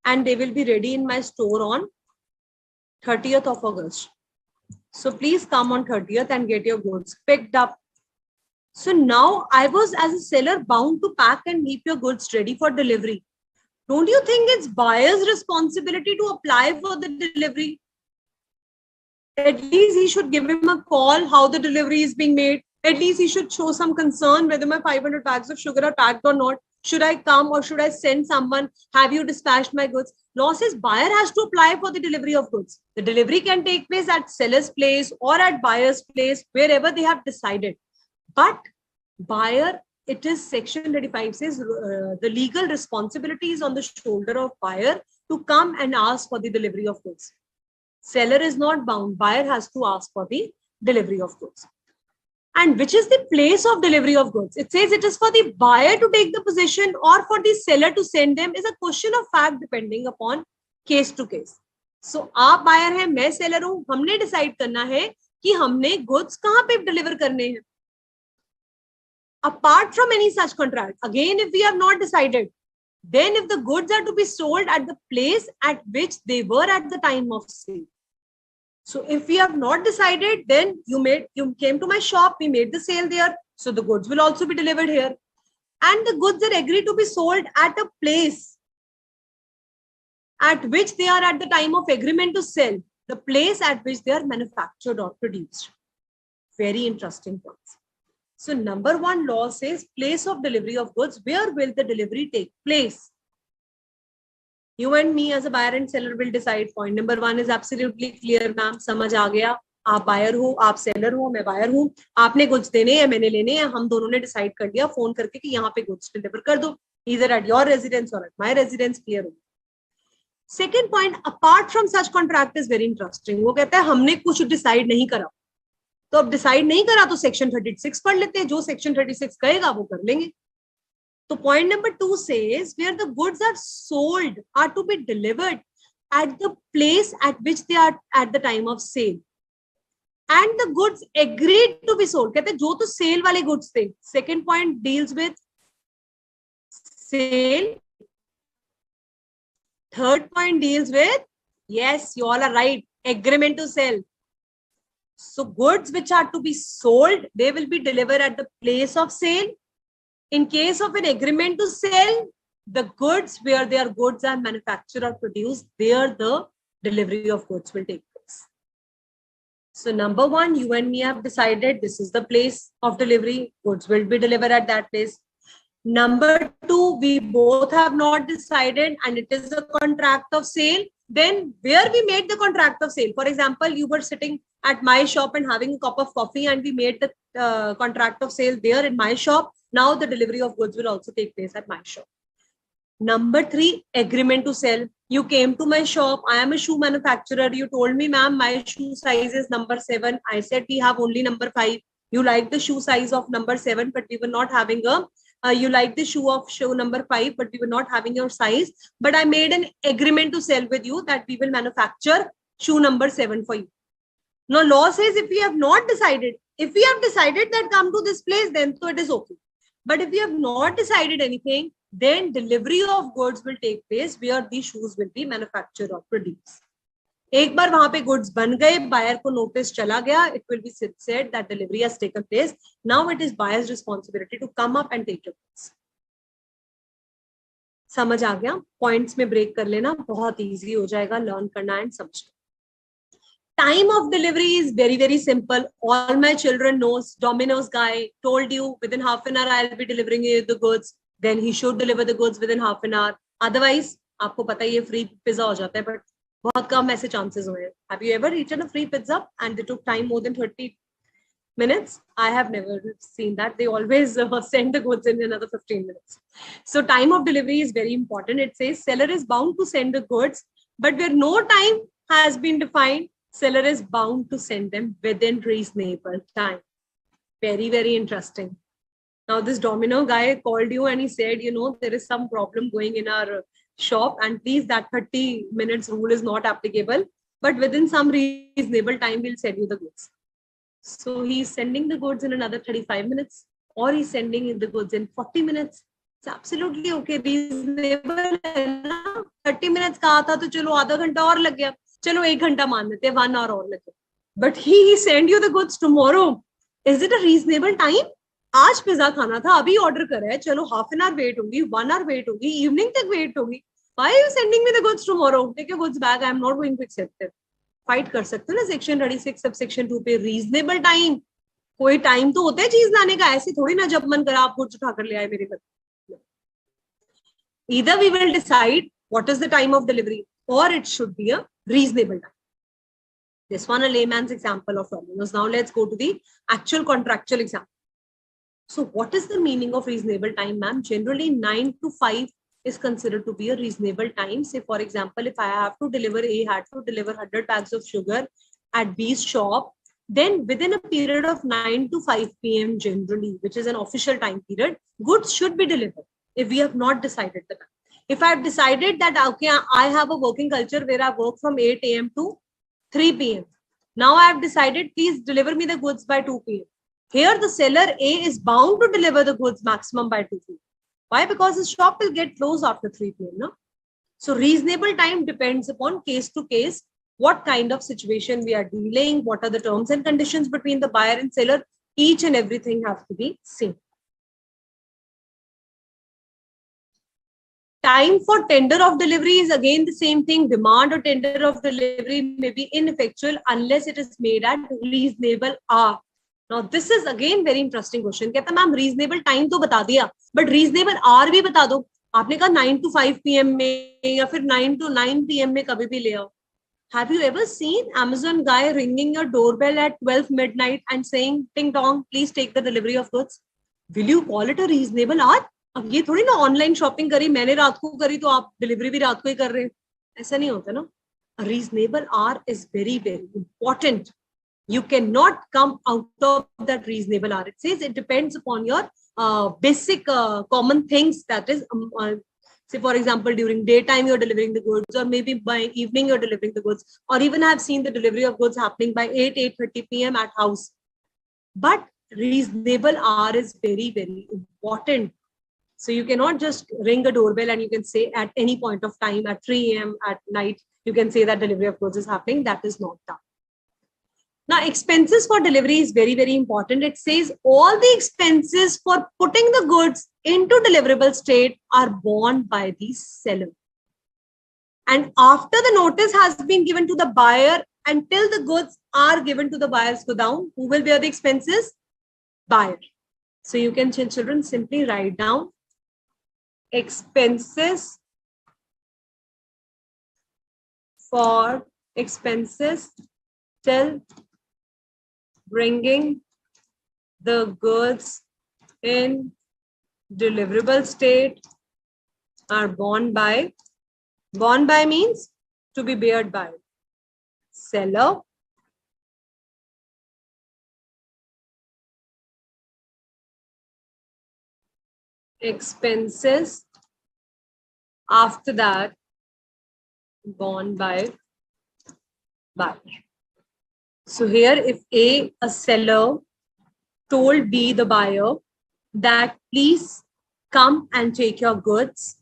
and they will be ready in my store on 30th of August. So please come on 30th and get your goods picked up. So now I was as a seller bound to pack and keep your goods ready for delivery. Don't you think it's buyer's responsibility to apply for the delivery? At least he should give him a call how the delivery is being made. At least he should show some concern whether my 500 bags of sugar are packed or not. Should I come or should I send someone? Have you dispatched my goods? Law says buyer has to apply for the delivery of goods. The delivery can take place at seller's place or at buyer's place, wherever they have decided. But buyer, it is section 35 says the legal responsibility is on the shoulder of buyer to come and ask for the delivery of goods. Seller is not bound. Buyer has to ask for the delivery of goods. And which is the place of delivery of goods? It says it is for the buyer to take the possession or for the seller to send them is a question of fact depending upon case to case. So आप buyer है, मैं seller हूँ, हमने decide करना है कि हमने goods कहाँ पे deliver करने हैं. Apart from any such contract, again if we have not decided, then if the goods are to be sold at the place at which they were at the time of sale. So if we have not decided, then you came to my shop, we made the sale there. So the goods will also be delivered here. And the goods are agreed to be sold at a place at which they are at the time of agreement to sell, the place at which they are manufactured or produced. Very interesting points. So number one law says place of delivery of goods. Where will the delivery take place? You and me as a buyer and seller will decide. Point number one is absolutely clear, ma'am. समझ आ गया. आप buyer हो, आप seller हो, मैं buyer हूँ. आपने goods देने हैं, मैंने लेने हैं. हम दोनों ने decide कर दिया phone करके कि यहाँ पे goods deliver कर दो. Either at your residence or at my residence. Clear हो. Second point, apart from such contract is very interesting. वो कहता है हमने कुछ decide नहीं करा. तो अब decide नहीं करा तो section 36 पढ़ लेते हैं. जो section 36 कहेगा वो कर लेंगे. So point number 2 says where the goods are sold are to be delivered at the place at which they are at the time of sale. And the goods agreed to be sold. कहते हैं जो तो sale वाले goods थे. Second point deals with sale. Third point deals with, yes, you all are right, agreement to sell. So goods which are to be sold, they will be delivered at the place of sale. In case of an agreement to sell, the goods where their goods are manufactured or produced, there the delivery of goods will take place. So number one, you and me have decided this is the place of delivery. Goods will be delivered at that place. Number two, we both have not decided and it is a contract of sale. Then where we made the contract of sale, for example, you were sitting at my shop and having a cup of coffee and we made the contract of sale there in my shop. Now the delivery of goods will also take place at my shop. Number 3, agreement to sell. You came to my shop. I am a shoe manufacturer. You told me, ma'am, my shoe size is number 7. I said, we have only number 5. You like the shoe size of number 7, but we were not having you like the shoe number 5, but we were not having your size. But I made an agreement to sell with you that we will manufacture shoe number 7 for you. Now, law says if we have not decided, if we have decided that come to this place, then so it is okay. But if we have not decided anything, then delivery of goods will take place where these shoes will be manufactured or produced. एक बार वहां पे goods बन गए, buyer को notice चला गया, it will be said that delivery has taken place. Now it is buyer's responsibility to come up and take your goods. समझ आ गया? Points में break कर लेना, बहुत easy हो जाएगा learn करना and समझना. Time of delivery is very, very simple. All my children knows. Domino's guy told you within half an hour I'll be delivering you the goods. Then he should deliver the goods within half an hour. Otherwise, आपको पता ही है free pizza हो जाता है, but बहुत कम ऐसे chances हुए हैं. Have you ever eaten a free pizza and they took time more than 30 minutes? I have never seen that. They always send the goods in another 15 minutes. So time of delivery is very important. It says seller is bound to send the goods, but where no time has been defined, seller is bound to send them within reasonable time. Very, very interesting. Now, this Domino guy called you and he said, you know, there is some problem going in our shop and please that 30 minutes rule is not applicable, but within some reasonable time, we'll send you the goods. So he's sending the goods in another 35 minutes or he's sending the goods in 40 minutes. It's absolutely okay. Reasonable. 30 minutes कहा था तो चलो आधा घंटा और लग गया. चलो 1 घंटा मान लेते हैं, 1 hour और लगे. But he send you the goods tomorrow. Is it a reasonable time? आज पिज्जा खाना था, अभी ऑर्डर करा है, चलो half an hour वेट होगी, 1 hour वेट होगी, इवनिंग तक वेट होगी. Why are you sending me the goods tomorrow? Take your goods back. I am not going to accept it. Fight कर सकते हो ना सेक्शन 36 सब सेक्शन 2 पे. Reasonable time, कोई टाइम तो होता है चीज लाने का. ऐसे थोड़ी ना जब मन करा आप गुड्स उठा कर ले आए मेरे घर. Either we will decide what is the time of delivery or it should be a reasonable time. This one a layman's example of Domino's. Now let's go to the actual contractual example. So what is the meaning of reasonable time, ma'am? Generally 9 to 5 is considered to be a reasonable time. Say for example, if I have to deliver, A had to deliver 100 bags of sugar at B's shop, then within a period of 9 to 5 p.m. generally, which is an official time period, goods should be delivered if we have not decided the time. If I have decided that, okay, I have a working culture where I work from 8 a.m. to 3 p.m. Now I have decided, please deliver me the goods by 2 p.m. Here the seller A is bound to deliver the goods maximum by 2 p.m. Why? Because his shop will get closed after 3 p.m. No? So reasonable time depends upon case to case, what kind of situation we are dealing, what are the terms and conditions between the buyer and seller. Each and everything has to be seen. Time for tender of delivery is again the same thing. Demand or tender of delivery may be ineffectual unless it is made at reasonable hour. Now this is again very interesting question. कहता ma'am reasonable time तो बता दिया, but reasonable hour भी बता दो. आपने कहा 9 to 5 p.m. में या फिर 9 to 9 p.m. में कभी भी ले आओ. Have you ever seen Amazon guy ringing your doorbell at 12 midnight and saying, "Ting tong, please take the delivery of goods"? Will you call it a reasonable hour? अब ये थोड़ी ना ऑनलाइन शॉपिंग करी, मैंने रात को करी तो आप डिलीवरी भी रात को ही कर रहे हैं. ऐसा नहीं होता ना. A reasonable hour is very, very important. You cannot come out of that reasonable hour. It says it depends upon your basic common things. That is, say for example, during daytime you're delivering the goods, or maybe by evening you're delivering the goods, or even I've seen the delivery of goods happening by 8:30 p.m. at house. But reasonable hour is very, very important. So you cannot just ring a doorbell and you can say at any point of time at 3 a.m. at night, you can say that delivery of goods is happening. That is not done. Now, expenses for delivery is very, very important. It says all the expenses for putting the goods into deliverable state are borne by the seller. And after the notice has been given to the buyer, until the goods are given to the buyer's godown, who will bear the expenses? Buyer. So you can, children, simply write down expenses till bringing the goods in deliverable state are borne by means to be bared by seller, expenses after that borne by buyer. So here, if a seller told B, the buyer, that please come and take your goods.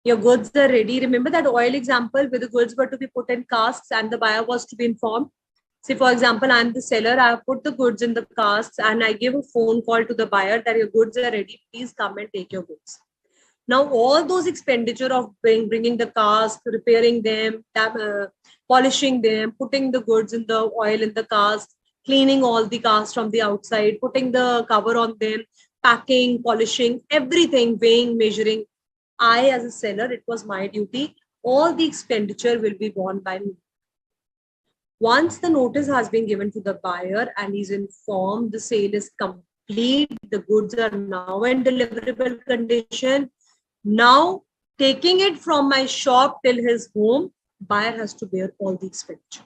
Your goods are ready. Remember that oil example where the goods were to be put in casks and the buyer was to be informed. Say, for example, I'm the seller. I have put the goods in the casks and I give a phone call to the buyer that your goods are ready. Please come and take your goods. Now, all those expenditure of bringing the cask, repairing them, polishing them, putting the goods in the oil in the cask, cleaning all the casks from the outside, putting the cover on them, packing, polishing, everything, weighing, measuring. I, as a seller, it was my duty. All the expenditure will be borne by me. Once the notice has been given to the buyer and he's informed the sale is complete, the goods are now in deliverable condition. Now, taking it from my shop till his home, buyer has to bear all the expenditure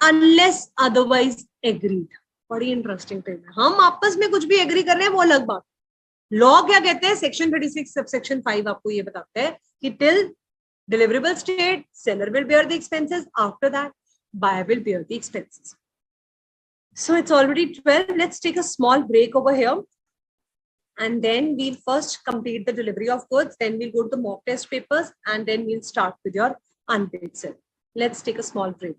unless otherwise agreed. बड़ी interesting thing है. हम आपस में कुछ भी agree कर रहे हैं वो अलग बात. लॉ क्या कहते हैं? सेक्शन 36 सबसेक्शन 5 आपको ये बताते हैं कि till deliverable state seller will bear the expenses, after that buyer will bear the expenses. So it's already 12. Let's take a small break over here. And then we'll first complete the delivery of goods. Then we'll go to the mock test papers. And then we'll start with your unpaid sale. Let's take a small break.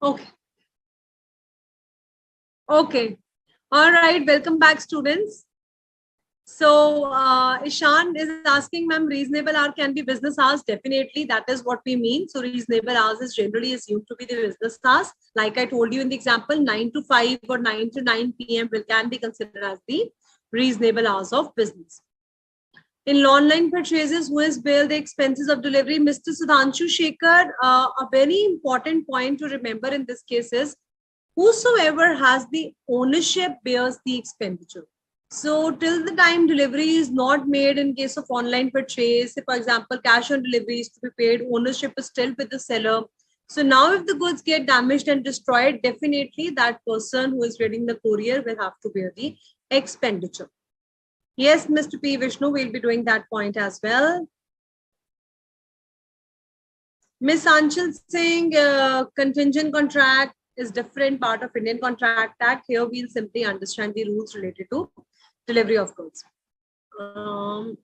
Okay. Okay. All right. Welcome back, students. So Ishan is asking, ma'am, reasonable hour can be business hours. Definitely, that is what we mean. So reasonable hours is generally assumed to be the business hours. Like I told you in the example, 9 to 5 or 9 to 9 p.m. can be considered as the reasonable hours of business. In online purchases, who has billed the expenses of delivery? Mr. Sudhanshu Shekhar, a very important point to remember in this case is whosoever has the ownership bears the expenditure. So till the time delivery is not made in case of online purchase, if, for example, cash on delivery is to be paid, ownership is still with the seller. So now if the goods get damaged and destroyed, definitely that person who is reading the courier will have to bear the expenditure. Yes, Mr. P. Vishnu will be doing that point as well. Miss Anchal Singh, contingent contract is different part of Indian Contract Act. Here we'll simply understand the rules related to delivery of goods. Mr.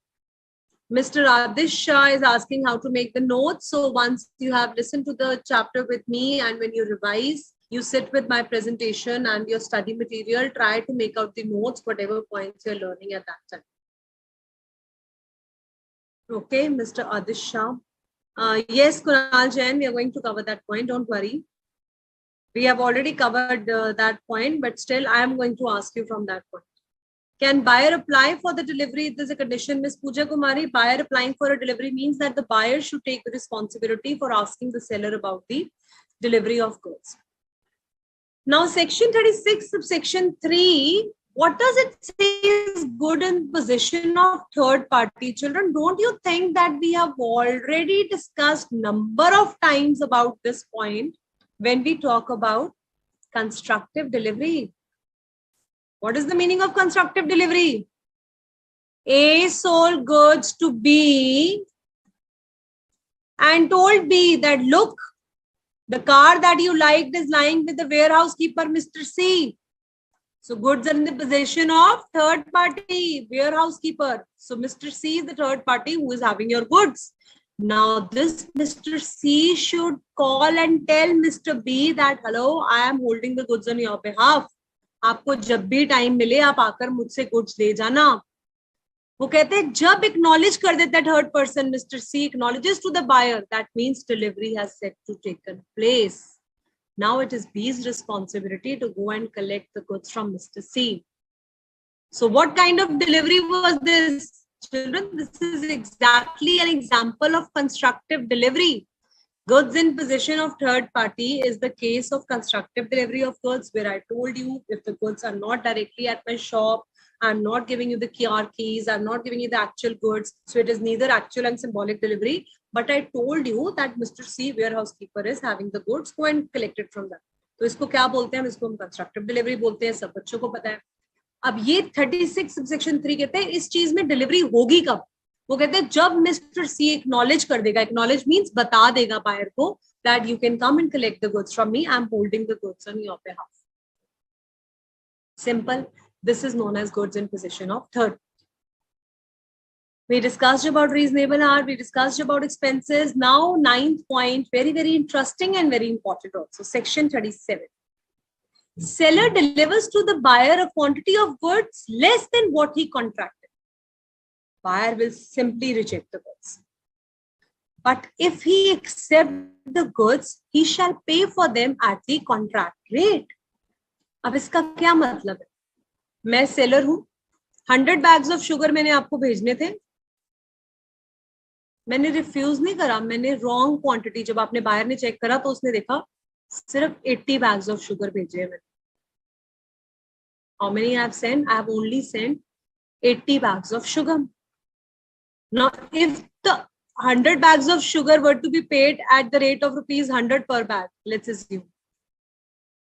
Adish Shah is asking how to make the notes. So once you have listened to the chapter with me and when you revise, you sit with my presentation and your study material, try to make out the notes, whatever points you're learning at that time. Okay, Mr. Adish Shah. Yes, Kunal Jain, we are going to cover that point. Don't worry. We have already covered that point, but still I am going to ask you from that point. Can buyer apply for the delivery? There's a condition, Ms. Pooja Kumari. Buyer applying for a delivery means that the buyer should take the responsibility for asking the seller about the delivery of goods. Now, section 36, subsection 3, what does it say is good in possession of third party? Children, don't you think that we have already discussed number of times about this point when we talk about constructive delivery? What is the meaning of constructive delivery? A sold goods to B and told B that, look, the car that you liked is lying with the warehouse keeper, Mr. C. So goods are in the possession of third party, warehouse keeper. So Mr. C is the third party who is having your goods. Now this Mr. C should call and tell Mr. B that, hello, I am holding the goods on your behalf. आपको जब भी time मिले आप आकर मुझसे goods ले जाना. वो कहते हैं जब एक्नॉलेज कर देता है third person, mister C acknowledges to the buyer, that means delivery has set to taken place. Now it is B's responsibility to go and collect the goods from Mr. C. So what kind of delivery was this? Children, this is exactly an example of constructive delivery. Goods in possession of third party is the case of constructive delivery of goods, where I told you if the goods are not directly at my shop, I'm not giving you the QR keys, I'm not giving you the actual goods. So it is neither actual and symbolic delivery. But I told you that Mr. C, warehouse keeper, is having the goods, go and collect it from them. तो इसको क्या बोलते हैं? इसको हम constructive delivery बोलते हैं, सब बच्चों को पता है. अब ये 36 सबसेक्शन 3 कहते हैं इस चीज में डिलीवरी होगी कब? वो कहते हैं जब मिस्टर सी एक्नॉलेज कर देगा. एक्नॉलेज मींस बता देगा बायर को that you can come and collect the goods from me, I am holding the goods on your behalf. Simple. This is known as goods in possession of third. We discussed about reasonable hour. We discussed about expenses. Now, 9th point, very, very interesting and very important also. Section 37. Seller delivers to the buyer a quantity of goods less than what he contracted. Buyer will simply reject the goods. But if he accepts the goods, he shall pay for them at the contract rate. अब इसका क्या मतलब है? मैं seller हूं, 100 bags of sugar मैंने आपको भेजने थे, मैंने रिफ्यूज नहीं करा, मैंने रॉन्ग क्वांटिटी, जब आपने बायर ने चेक करा तो उसने देखा सिर्फ 80 बैग्स ऑफ शुगर भेजे हैं मैंने. How many I have sent? I have only sent 80 bags of sugar. Now, if the 100 bags of sugar were to be paid at the rate of rupees 100 per bag, let's assume.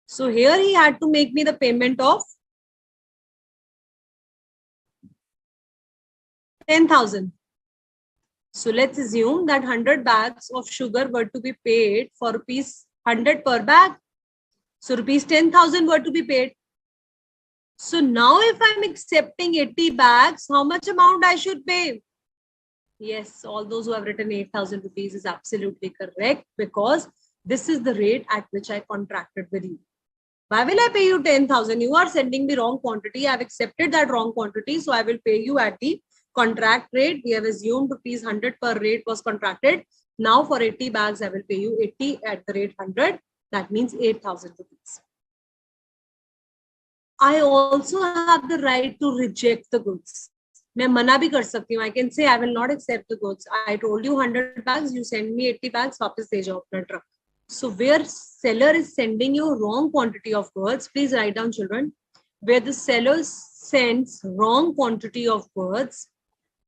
So here he had to make me the payment of 10,000. So let's assume that 100 bags of sugar were to be paid for rupees 100 per bag. So rupees 10,000 were to be paid. So now if I'm accepting 80 bags, how much amount I should pay? Yes, all those who have written 8,000 rupees is absolutely correct, because this is the rate at which I contracted with you. Why will I pay you 10,000? You are sending me wrong quantity. I have accepted that wrong quantity. So I will pay you at the contract rate. We have assumed rupees 100 per rate was contracted. Now for 80 bags, I will pay you 80 at the rate 100. That means 8,000 rupees. I also have the right to reject the goods. मैं मना भी कर सकती हूँ. I can say I will not accept the goods. I told you 100 bags. You send me 80 bags. वापस दे जाओ अपना truck. So where seller is sending you wrong quantity of goods, please write down, children. Where the seller sends wrong quantity of goods,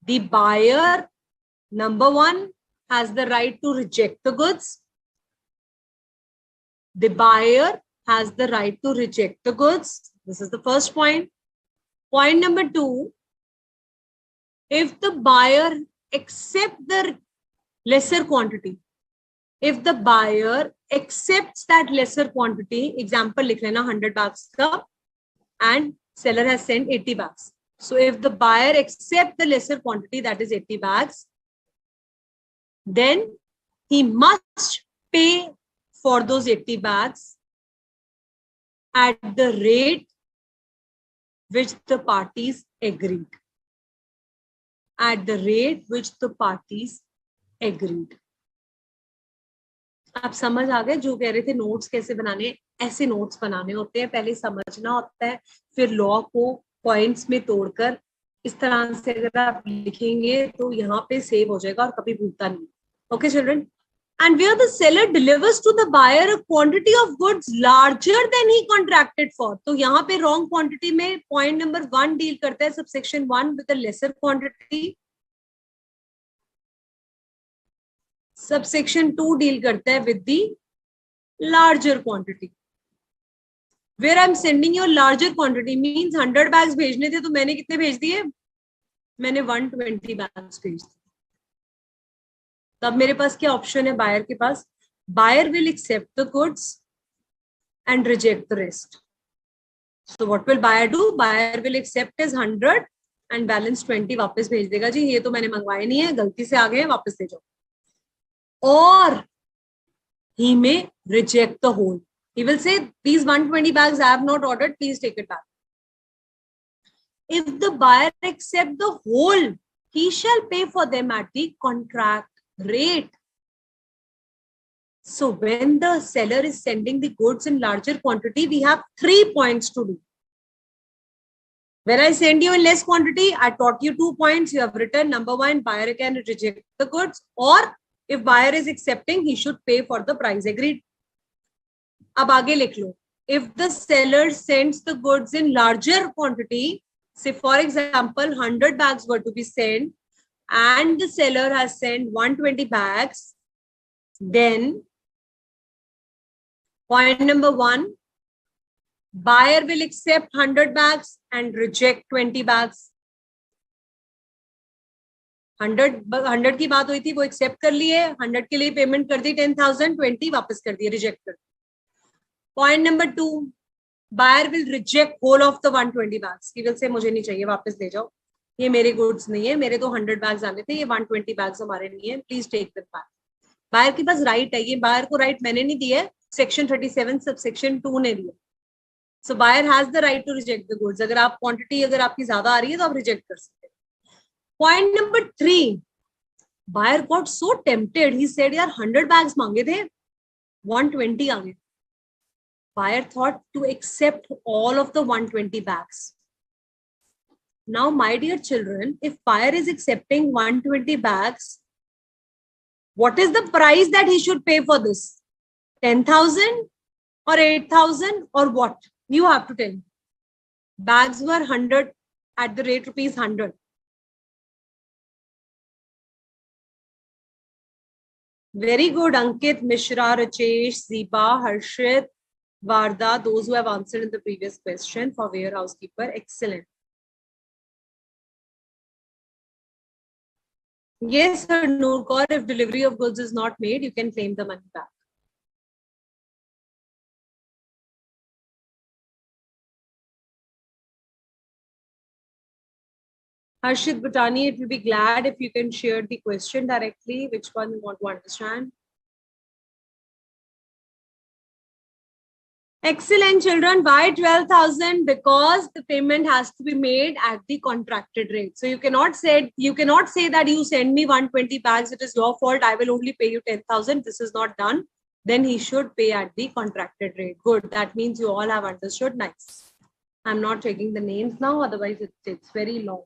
the buyer, number one, has the right to reject the goods. The buyer has the right to reject the goods. This is the first point. Point number two, if the buyer accepts the lesser quantity, if the buyer accepts that lesser quantity, example likh lena 100 bags ka, and seller has sent 80 bags. So if the buyer accepts the lesser quantity, that is 80 bags, then he must pay for those 80 bags at the rate which the parties agreed. At the rate which the parties agreed. आप समझ आ गए जो कह रहे थे notes कैसे बनाने, ऐसे नोट्स बनाने होते हैं. पहले समझना होता है, फिर लॉ को पॉइंट्स में तोड़कर इस तरह से अगर आप लिखेंगे तो यहाँ पे सेव हो जाएगा और कभी भूलता नहीं. Okay children. And where the seller delivers to the buyer a quantity of goods larger than he contracted for. तो यहाँ पे wrong quantity में point number 1 deal करता है, subsection 1 with a lesser quantity. Subsection 2 deal करता है with the larger quantity. Where I'm sending you a larger quantity means 100 bags भेजने थे तो मैंने कितने भेज दिए? मैंने 120 bags भेज दिए. तब मेरे पास क्या ऑप्शन है बायर के पास? Buyer will accept the goods and reject the rest. So what will buyer do? Buyer will accept as 100 and balance 20 वापस भेज देगा. जी ये तो मैंने मंगवाए नहीं है, गलती से आ गए, वापस दे जाओ. Or he may reject the whole. He will say, these 120 bags I have not ordered, please take it back. If the buyer accepts the whole, he shall pay for them at the contract rate. So when the seller is sending the goods in larger quantity, we have 3 points to do. When I send you in less quantity, I taught you 2 points. You have written number 1, buyer can reject the goods, or if buyer is accepting, he should pay for the price agreed. अब आगे लिख लो. If the seller sends the goods in larger quantity, say for example 100 bags were to be sent and the seller has sent 120 bags, then point number 1, buyer will accept 100 bags and reject 20 bags. 100 की बात हुई थी, वो accept कर लिए, 100 के लिए payment कर दी 10,000, 20 वापस कर दिए, रिजेक्ट कर. Point number 2, buyer will reject whole of the 120 bags. He will say मुझे नहीं चाहिए, वापस ले जाओ, ये मेरे गुड्स नहीं है, मेरे तो 100 बैग्स आने थे, ये 120 बैग्स हमारे नहीं है, please take them back. Buyer के पास राइट है, ये बायर को राइट मैंने नहीं दिया है, सेक्शन 37 सबसेक्शन 2 ने दिया. So buyer has the right to reject the goods. अगर आप क्वांटिटी अगर आपकी ज्यादा आ रही है तो आप रिजेक्ट कर सकते हैं. Point number 3, buyer got so tempted, he said, यार 100 bags मांगे थे, 120 आ गए. Buyer thought to accept all of the 120 bags. Now, my dear children, if buyer is accepting 120 bags, what is the price that he should pay for this? 10,000 or 8,000 or what? You have to tell me. Bags were 100 at the rate rupees 100. Very good, Ankit, Mishra, Rajesh, Ziba, Harshit, Varda, those who have answered in the previous question for warehouse keeper. Excellent. Yes, sir, Noorkor, if delivery of goods is not made, you can claim the money back. Harshit Bhutani, it will be glad if you can share the question directly, which one you want to understand. Excellent, children. Why 12,000? Because the payment has to be made at the contracted rate. So you cannot say that you send me 120 bags. It is your fault. I will only pay you 10,000. This is not done. Then he should pay at the contracted rate. Good. That means you all have understood. Nice. I'm not taking the names now. Otherwise, it's very long.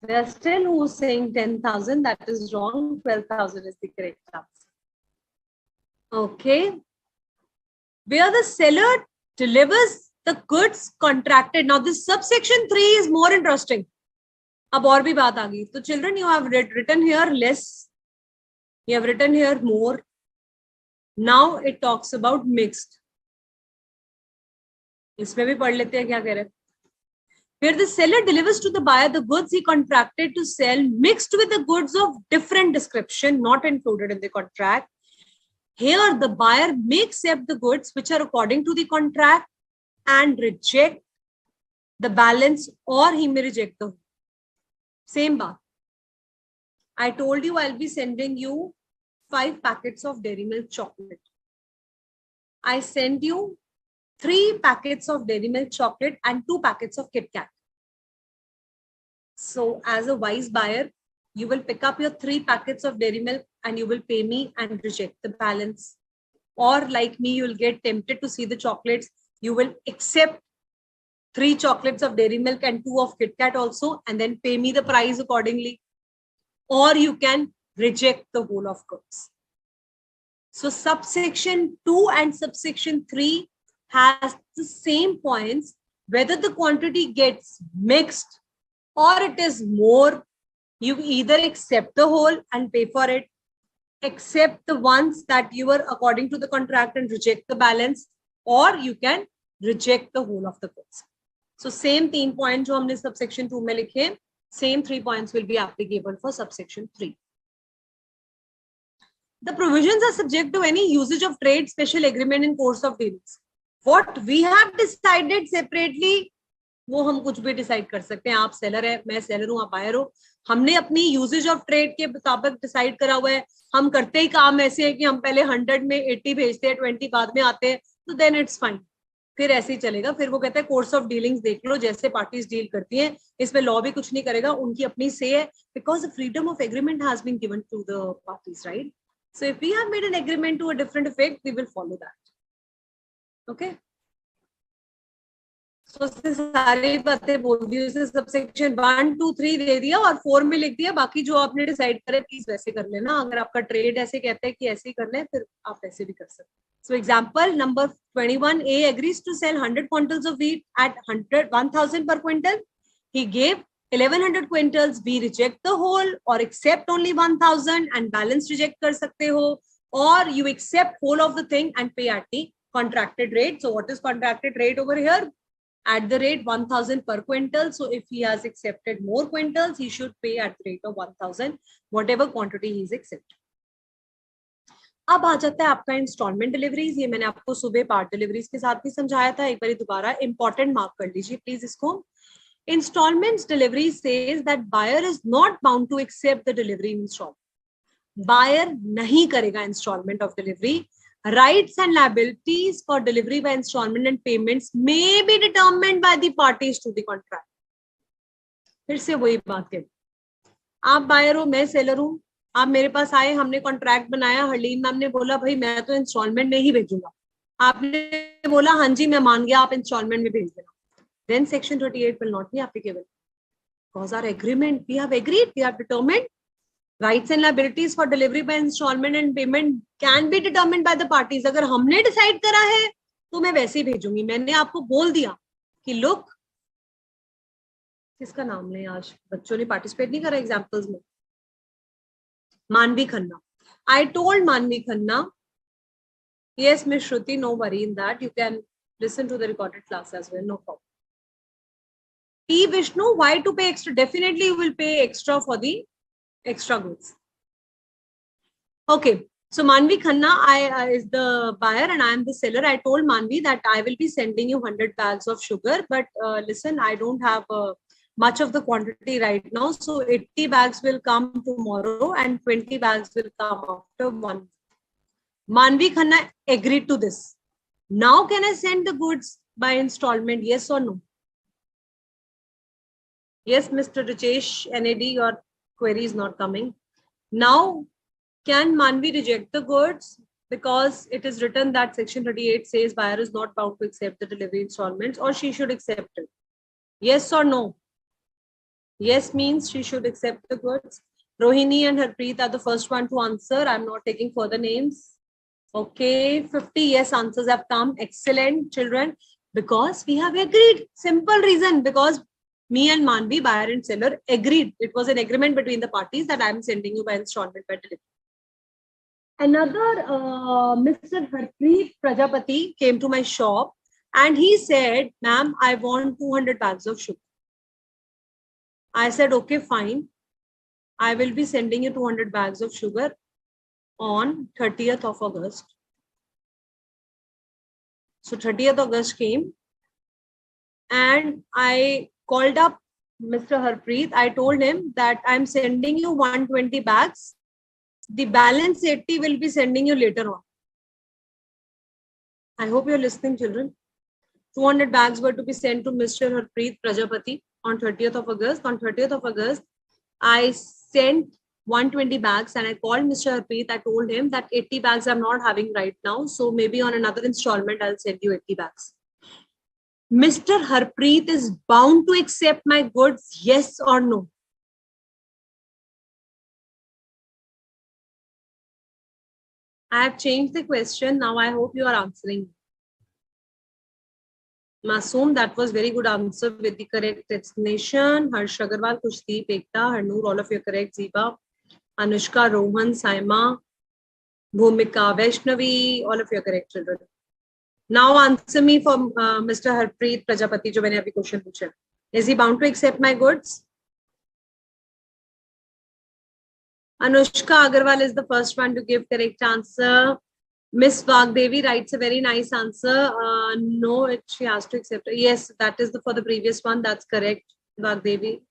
There are still who's saying 10,000. That is wrong. 12,000 is the correct answer. Okay. Where the seller delivers the goods contracted. Now this subsection 3 is more interesting. अब और भी बात आ गई. So children, you have written here less. You have written here more. Now it talks about mixed. इसमें भी पढ़ लेते हैं क्या कह रहे हैं. Where the seller delivers to the buyer the goods he contracted to sell mixed with the goods of different description not included in the contract. Here, the buyer may accept the goods which are according to the contract and reject the balance, or he may reject the same bath. I told you I'll be sending you 5 packets of Dairy Milk chocolate. I send you 3 packets of Dairy Milk chocolate and 2 packets of Kit Kat. So as a wise buyer, you will pick up your 3 packets of Dairy Milk and you will pay me and reject the balance. Or like me, you will get tempted to see the chocolates. You will accept 3 chocolates of Dairy Milk and 2 of Kit Kat also, and then pay me the price accordingly. Or you can reject the whole of goods. So subsection 2 and subsection 3 has the same points, whether the quantity gets mixed or it is more. You either accept the whole and pay for it, accept the ones that you were according to the contract and reject the balance, or you can reject the whole of the goods. So same 3 points जो हमने subsection 2 में लिखे, same 3 points will be applicable for subsection 3. The provisions are subject to any usage of trade special agreement in course of dealings. What we have decided separately, वो हम कुछ भी decide कर सकते हैं. आप सेलर है, मैं सेलर हूँ, आप बायर हो. हमने अपनी यूजेज ऑफ ट्रेड के मुताबिक डिसाइड करा हुआ है. हम करते ही काम ऐसे है कि हम पहले 100 में 80 भेजते हैं, 20 बाद में आते हैं, तो देन इट्स फाइन. फिर ऐसे ही चलेगा. फिर वो कहते हैं कोर्स ऑफ डीलिंग्स देख लो, जैसे पार्टीज डील करती हैं, इसमें लॉ भी कुछ नहीं करेगा, उनकी अपनी से है, because the freedom of agreement has been given to the parties, right? So if we have made an agreement to a different effect, we will follow that. Okay, तो सारी बातें बोल दी. उसे सबसेक्शन 1, 2, 3 दे दिया और 4 में लिख दिया. बाकी जो आपने डिसाइड करे प्लीज वैसे कर लेना. अगर आपका ट्रेड ऐसे कहते हैं कि ऐसे ही करना है, फिर आप ऐसे भी कर सकते हैं. So example number 21, A agrees to sell 100 quintals of wheat at 1,000 per quintal. He gave 1,100 quintals. We reject the whole or accept only 1,000 and balance reject कर सकते हो. Or you accept whole of the thing and pay at the contracted rate. So what is contracted rate over here? At the rate 1,000 per quintal. So if he has accepted more quintals, he should pay at the rate of 1,000, whatever quantity he is accepting. अब आ जाता है आपका instalment deliveries. ये मैंने आपको सुबह part deliveries के साथ भी समझाया था. एक बार दोबारा इंपॉर्टेंट मार्क कर लीजिए प्लीज इसको. Instalments delivery says that buyer is not bound to accept the delivery in instalment. Buyer नहीं करेगा instalment of delivery. Rights and liabilities for delivery by installment and payments may be determined by the parties to the contract. फिर से वही बात है. आप buyer हो, मैं सेलर हूं. आप मेरे पास आए, हमने कॉन्ट्रैक्ट बनाया. हरलीन मैम ने बोला भाई मैं तो इंस्टॉलमेंट में ही भेजूंगा. आपने बोला हाँ जी मैं मान गया, आप इंस्टॉलमेंट में भेज देना. Then section 38 will not be applicable. Because our agreement, we have agreed, we have determined. Rights and liabilities for delivery by installment and payment can be determined by the parties. अगर हमने decide करा है तो मैं वैसे ही भेजूंगी. मैंने आपको बोल दिया कि लुक, किसका नाम ले, आज बच्चों ने पार्टिसिपेट नहीं करा एग्जाम्पल्स में. मानवी Khanna. I told Manvi Khanna, yes, Miss Shruti, no worry in that. You can listen to the recorded class as well, no problem. P. Vishnu, why to pay extra? Definitely you will pay extra for the extra goods. Okay, so Manvi Khanna is the buyer and I am the seller. I told Manvi that I will be sending you 100 bags of sugar, but listen, I don't have much of the quantity right now. So 80 bags will come tomorrow and 20 bags will come after 1 week. Manvi Khanna agreed to this. Now can I send the goods by installment? Yes or no? Yes, Mr. Rajesh, NAD, your query is not coming. Now, can Manvi reject the goods? Because it is written that section 38 says buyer is not bound to accept the delivery installments, or she should accept it. Yes or no? Yes means she should accept the goods. Rohini and Harpreet are the first one to answer. I'm not taking further names. Okay, 50 yes answers have come. Excellent, children. Because we have agreed. Simple reason. Because me and Manvi, buyer and seller, agreed. It was an agreement between the parties that I'm sending you by installment by delivery. Another Mr. Harpreet Prajapati came to my shop and he said, ma'am, I want 200 bags of sugar. I said, okay, fine. I will be sending you 200 bags of sugar on 30th of August. So 30th August came and I called up Mr. Harpreet. I told him that I'm sending you 120 bags. The balance 80 will be sending you later on. I hope you're listening, children. 200 bags were to be sent to Mr. Harpreet Prajapati on 30th of August. On 30th of August, I sent 120 bags and I called Mr. Harpreet. I told him that 80 bags I'm not having right now. So maybe on another installment, I'll send you 80 bags. Mr. Harpreet is bound to accept my goods, yes or no? I have changed the question. Now I hope you are answering. Masoom, that was very good answer with the correct explanation. Harsh Agarwal, Kushdeep, Ekta, Harnoor, all of you are correct. Zeeba, Anushka, Rohan, Saima, Bhumika, Vaishnavi, all of you are correct, children. Now answer me for Mr. Harpreet Prajapati, jo maine abhi question pucha. Is he bound to accept my goods? Anushka Agarwal is the first one to give correct answer. Miss Vagdevi writes a very nice answer. No, she has to accept it. Yes, that is for the previous one. That's correct, Vagdevi.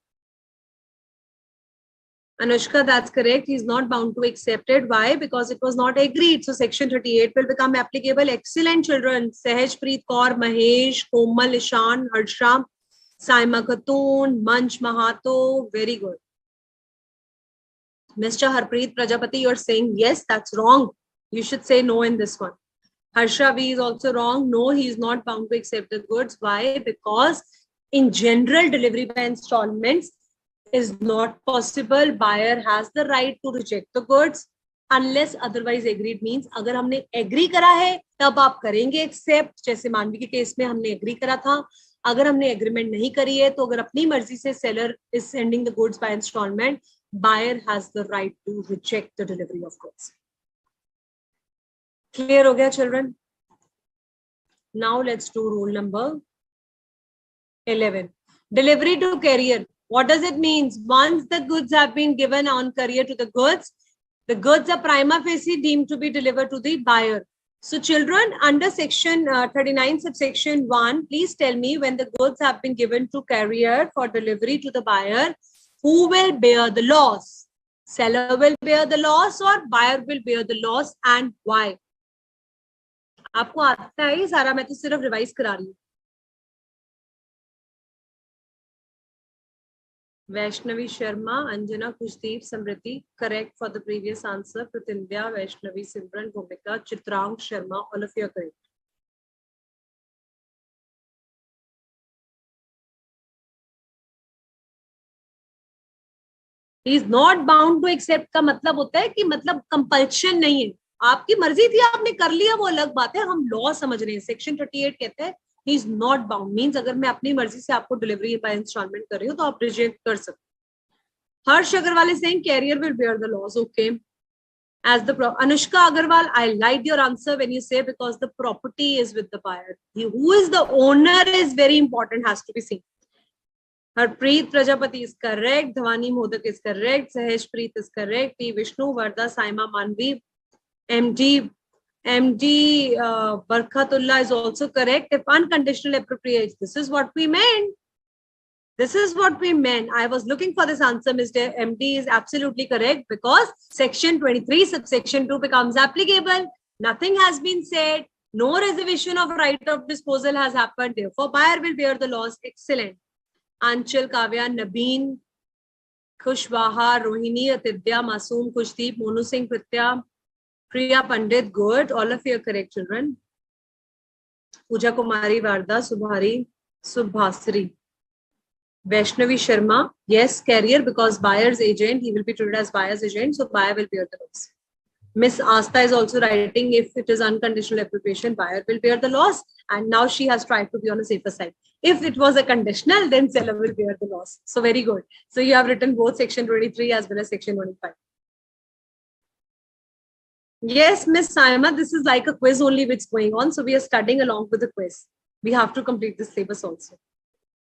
Anushka, that's correct. He's not bound to accept it. Why? Because it was not agreed. So section 38 will become applicable. Excellent, children. Sahajpreet Kaur, Mahesh, Komal, Ishan, Harsha, Saima Khatun, Manch Mahato. Very good. Mr. Harpreet Prajapati, you're saying yes, that's wrong. You should say no in this one. Harsha V is also wrong. No, he is not bound to accept the goods. Why? Because in general, delivery by installments is not possible. Buyer has the right to reject the goods unless otherwise agreed. Means अगर हमने agree करा है तब आप करेंगे accept. जैसे मानवी के केस में हमने agree करा था. अगर हमने agreement नहीं करी है तो अगर अपनी मर्जी से seller is sending the goods by installment, buyer has the right to reject the delivery of goods. Clear ho gaya, children? Now let's do rule number 11. Delivery to carrier. What does it mean? Once the goods have been given on courier to the goods are prima facie deemed to be delivered to the buyer. So children, under section 39 subsection 1, please tell me when the goods have been given to carrier for delivery to the buyer, who will bear the loss? Seller will bear the loss or buyer will bear the loss, and why? आपको आता है सारा, मैं तो सिर्फ revise करा रही हूँ. Vaishnavi Sharma, Anjana, Kushdeep, Samriti, correct for the previous answer. Pritindya, Vaishnavi, Simran, Bhumika, Chitrang, Sharma, all of you are correct. He is not bound to accept का मतलब होता है कि मतलब कंपल्शन नहीं है. आपकी मर्जी थी, आपने कर लिया, वो अलग बात है. हम लॉ समझ रहे हैं. सेक्शन 38 कहते हैं he is not bound. Means अगर मैं अपनी मर्जी से आपको डिलीवरी बाय इंस्टॉलमेंट कर रही हूँ तो आप रिजेक्ट कर सकते. Harsh Agarwal is saying carrier will bear the loss. Okay. As the Anushka Agarwal, I liked your answer when you say because the property is with the buyer. Who is the owner is very important, has to be seen. Harpreet Prajapati is correct. Dhwani Modak is correct. Sahajpreet is correct. P. Vishnu, Varda, Saima Manvi, MD Barkhatullah is also correct. If unconditional appropriation, this is what we meant. This is what we meant. I was looking for this answer. Mr. MD is absolutely correct because section 23 subsection 2 becomes applicable. Nothing has been said. No reservation of right of disposal has happened. Therefore, buyer will bear the loss. Excellent. Anchal, Kavya, Nabeen, Kushwaha, Rohini, Atidya, Masoom, Kushdeep, Monu Singh, Pritya, Priya Pandit. Good. All of you are correct, children. Pooja Kumari, Varda, Subhari, Subhasri. Vaishnavi Sharma. Yes, carrier, because buyer's agent, he will be treated as buyer's agent. So buyer will bear the loss. Miss Asta is also writing, if it is unconditional appropriation, buyer will bear the loss. And now she has tried to be on a safer side. If it was a conditional, then seller will bear the loss. So very good. So you have written both section 23 as well as section 25. Yes, Miss Saima, this is like a quiz only which is going on. So we are studying along with the quiz. We have to complete the syllabus also.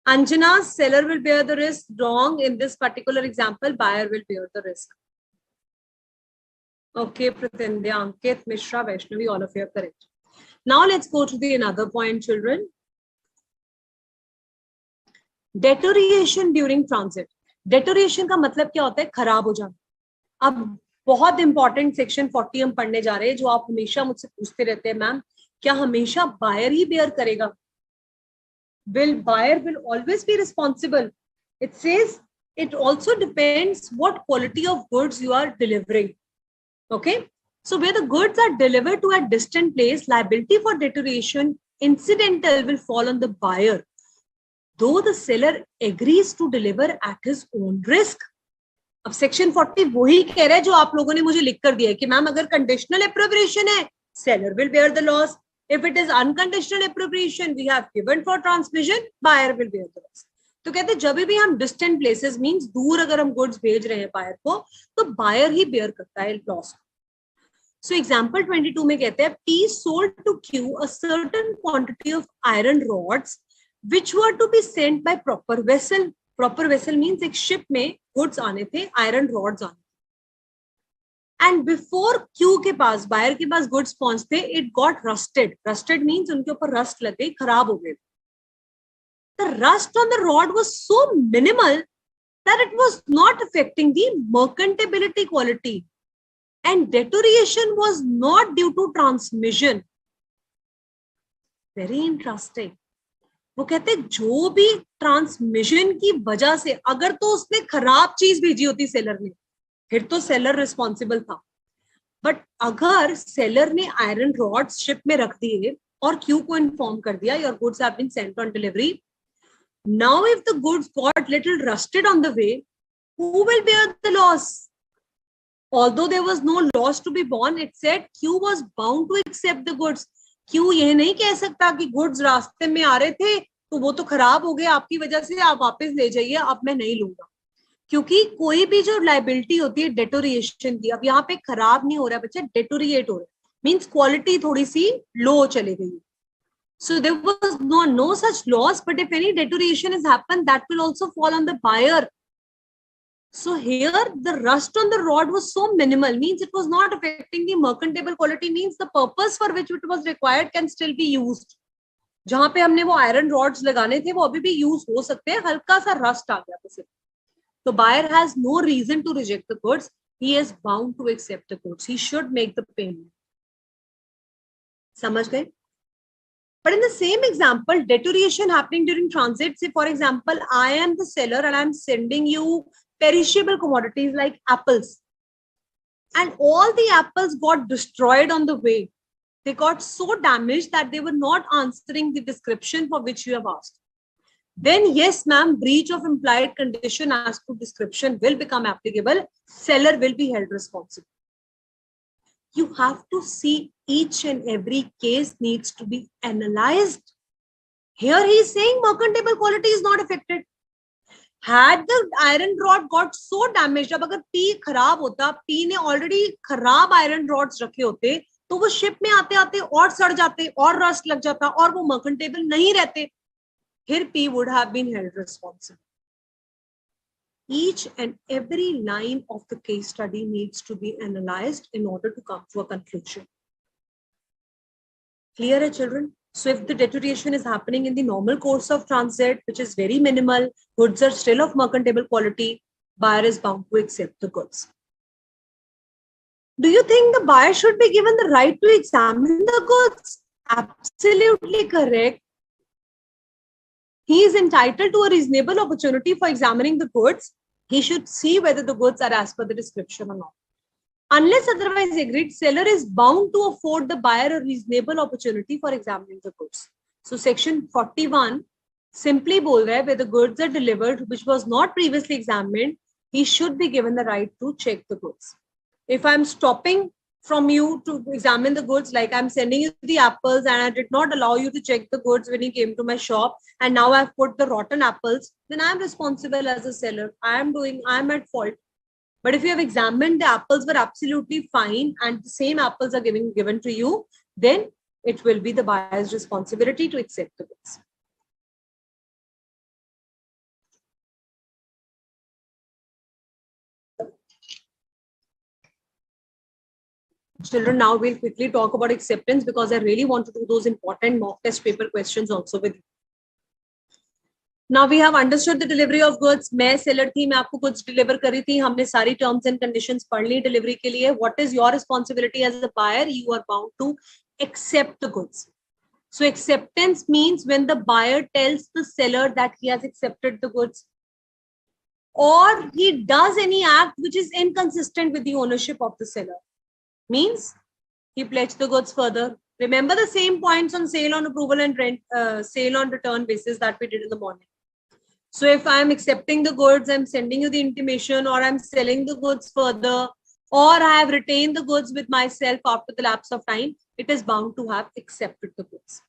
Anjana, seller will bear the risk. Wrong. In this particular example, buyer will bear the risk. Okay, Pratindya, Ankit, Mishra, Vaishnavi, all of you are correct. Now let's go to the another point, children. Deterioration during transit. Deterioration का मतलब क्या होता है? खराब हो जाना. अब बहुत इंपॉर्टेंट सेक्शन 40 हम पढ़ने जा रहे हैं, जो आप हमेशा मुझसे पूछते रहते हैं, मैम क्या हमेशा बायर ही बेयर करेगा? Buyer will always be responsible. It says it also depends what quality of goods you are delivering. Okay, so where the goods are delivered to a distant place, liability for deterioration incidental will fall on the buyer, though the seller agrees to deliver at his own risk. अब section 40 वही कह रहा है जो आप लोगों ने मुझे लिख कर दिया है कि मैम अगर कंडीशनल एप्रोप्रिएशन है, seller will bear the loss. If it is unconditional appropriation, we have given for transmission, buyer will bear the loss. तो कहते हैं जब भी हम distant places means दूर अगर हम goods भेज रहे हैं buyer को, तो buyer ही bear करता है loss. So example 22 में कहते हैं P sold to Q a certain quantity of iron rods which were to be sent by proper vessel. Proper vessel means एक ship में goods आने थे, iron rods आने. And before Q के पास, buyer के पास goods पहुंचते, it got rusted. Rusted means उनके ऊपर rust लग गई, खराब हो गए. The rust on the rod was so minimal that it was not affecting the merchantability quality. And deterioration was not due to transmission. Very interesting. वो कहते जो भी ट्रांसमिशन की वजह से, अगर तो उसने खराब चीज भेजी होती सेलर ने, फिर तो सेलर रिस्पॉन्सिबल था. बट अगर सेलर ने आयरन रॉड्स शिप में रख दिए और क्यू को इन्फॉर्म कर दिया, your goods have been sent on delivery, now if the goods got little rusted on the way, who will bear the loss? Although there was no loss to be borne, it said Q was bound to accept the goods. Q ये नहीं कह सकता कि goods रास्ते में आ रहे थे तो वो तो खराब हो गए आपकी वजह से, आप वापस ले जाइए, अब मैं नहीं लूंगा. क्योंकि कोई भी जो लाइबिलिटी होती है डेटोरिएशन की, अब यहाँ पे खराब नहीं हो रहा है बच्चा, डेटोरिएट हो रहा है, मीन्स क्वालिटी थोड़ी सी लो चली गई. So there was no such loss, but if any deterioration has happened, that will also fall on the buyer. So here the rust on the rod was so minimal, means it was not affecting the merchantable quality, means the purpose for which it was required can still be used. जहां पे हमने वो iron rods लगाने थे वो अभी भी use हो सकते हैं, हल्का सा रस्ट आ गया तो सिर्फ. तो buyer has no reason to reject the goods. He is bound to accept the goods. He should make the payment. समझ गए? But in the same example, deterioration happening during transit, say for example, I am the seller and I am sending you perishable commodities like apples. And all the apples got destroyed on the way. They got so damaged that they were not answering the description for which you have asked. Then yes, ma'am, breach of implied condition as to description will become applicable. Seller will be held responsible. You have to see each and every case needs to be analyzed. Here he is saying merchantable quality is not affected. Had the iron rod got so damaged, अब अगर P खराब होता, P ने already खराब iron rods रखे होते, तो वो शिप में आते आते और सड़ जाते और रस्ट लग जाता और वो merchantable नहीं रहते, फिर P would have been held responsible. Each and every line of the case study needs to be analyzed in order to come to a conclusion. Clear, children? So if the deterioration is happening in the normal course of transit, which is very minimal, goods are still of merchantable quality, buyer is bound to accept the goods. Do you think the buyer should be given the right to examine the goods? Absolutely correct. He is entitled to a reasonable opportunity for examining the goods. He should see whether the goods are as per the description or not. Unless otherwise agreed, seller is bound to afford the buyer a reasonable opportunity for examining the goods. So section 41 simply bol raha hai, where the goods are delivered which was not previously examined, he should be given the right to check the goods. If I'm stopping from you to examine the goods, like I'm sending you the apples and I did not allow you to check the goods when you came to my shop, and now I've put the rotten apples, then I'm responsible as a seller. I'm at fault. But if you have examined the apples were absolutely fine and the same apples are given to you, then it will be the buyer's responsibility to accept the goods. Children, now we'll quickly talk about acceptance because I really want to do those important mock test paper questions also with you. Now we have understood the delivery of goods. मैं seller थी, मैं आपको goods deliver करी थी, हमने सारी terms and conditions पढ़ ली delivery के लिए. What is your responsibility as a buyer? You are bound to accept the goods. So acceptance means when the buyer tells the seller that he has accepted the goods, or he does any act which is inconsistent with the ownership of the seller. Means he pledged the goods further. Remember the same points on sale on approval and rent, sale on return basis that we did in the morning. So if I'm accepting the goods, I'm sending you the intimation, or I'm selling the goods further, or I have retained the goods with myself after the lapse of time, it is bound to have accepted the goods.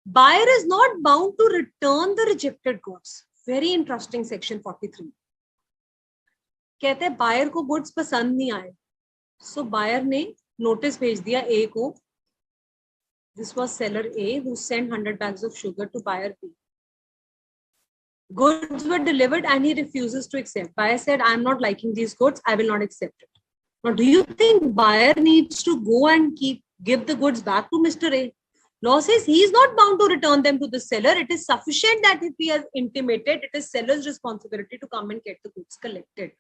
Buyer is not bound to return the rejected goods. Very interesting section 43. कहते हैं buyer को goods पसंद नहीं आए. So buyer ने notice भेज दिया A को. This was seller A who sent 100 bags of sugar to buyer B. Goods were delivered and he refuses to accept. Buyer said, I'm not liking these goods. I will not accept it. Now, do you think buyer needs to go and give the goods back to Mr. A? Law says he is not bound to return them to the seller. It is sufficient that if he has intimated, it is seller's responsibility to come and get the goods collected.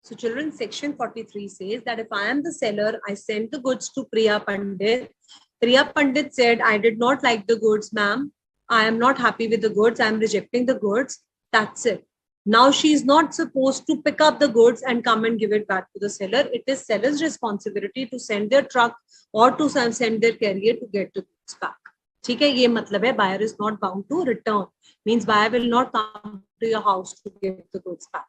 So children, section 43 says that if I am the seller, I send the goods to Priya Pandit. Priya Pandit said, I did not like the goods, ma'am. I am not happy with the goods. I am rejecting the goods. That's it. Now she is not supposed to pick up the goods and come and give it back to the seller. It is seller's responsibility to send their truck or to send their carrier to get the goods back. ठीक है, ये मतलब है buyer is not bound to return. Means buyer will not come to your house to give the goods back.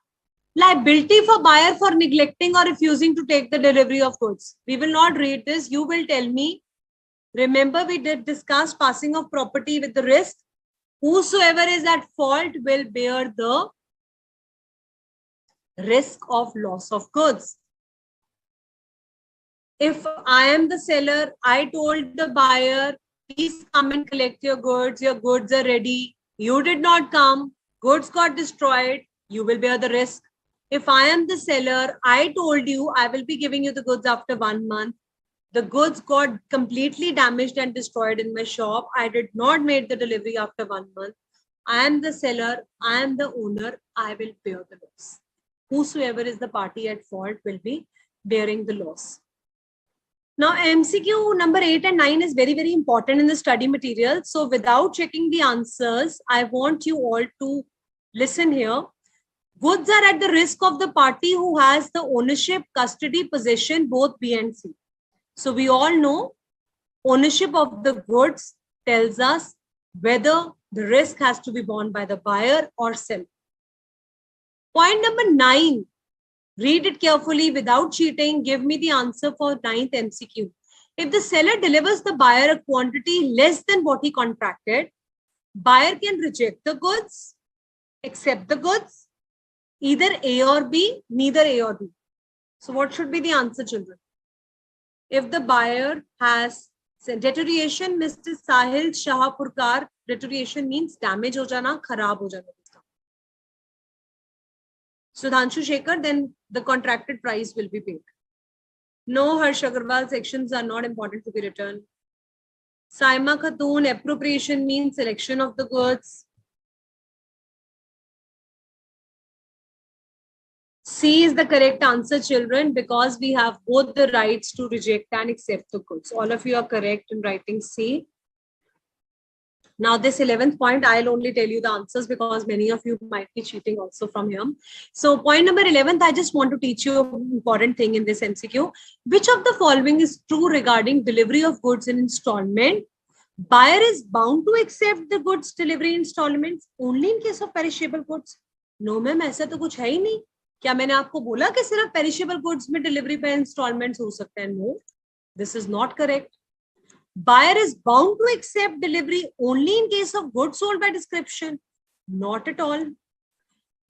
Liability for buyer for neglecting or refusing to take the delivery of goods. We will not read this. You will tell me. Remember, we did discuss passing of property with the risk. Whosoever is at fault will bear the risk of loss of goods. If I am the seller, I told the buyer, please come and collect your goods are ready. You did not come, goods got destroyed, you will bear the risk. If I am the seller, I told you I will be giving you the goods after 1 month. The goods got completely damaged and destroyed in my shop. I did not make the delivery after 1 month. I am the seller, I am the owner, I will bear the loss. Whosoever is the party at fault will be bearing the loss. Now, MCQ number 8 and 9 is very, very important in the study material. So without checking the answers, I want you all to listen here. Goods are at the risk of the party who has the ownership, custody, possession, both B and C. So we all know ownership of the goods tells us whether the risk has to be borne by the buyer or seller. Point number 9. Read it carefully without cheating. Give me the answer for 9th MCQ. If the seller delivers the buyer a quantity less than what he contracted, buyer can reject the goods, accept the goods, either A or B, neither A or B. So what should be the answer, children? If the buyer has deterioration, Mr. Sahil Shahapurkar, deterioration means damage ho jana, kharab ho jana. Sudhanshu Shekhar, then the contracted price will be paid. No, Harsh Agarwal, sections are not important to be written. Saima Khatoon, appropriation means selection of the goods. C is the correct answer, children, because we have both the rights to reject and accept the goods. All of you are correct in writing C. Now, this 11th point, I'll only tell you the answers because many of you might be cheating also from here. So point number 11th, I just want to teach you an important thing in this MCQ. Which of the following is true regarding delivery of goods in installment? Buyer is bound to accept the goods delivery installments only in case of perishable goods. No, ma'am, ऐसा तो कुछ है ही नहीं. क्या मैंने आपको बोला कि सिर्फ perishable goods में delivery पे installments हो सकते हैं? No, this is not correct. Buyer is bound to accept delivery only in case of goods sold by description. Not at all.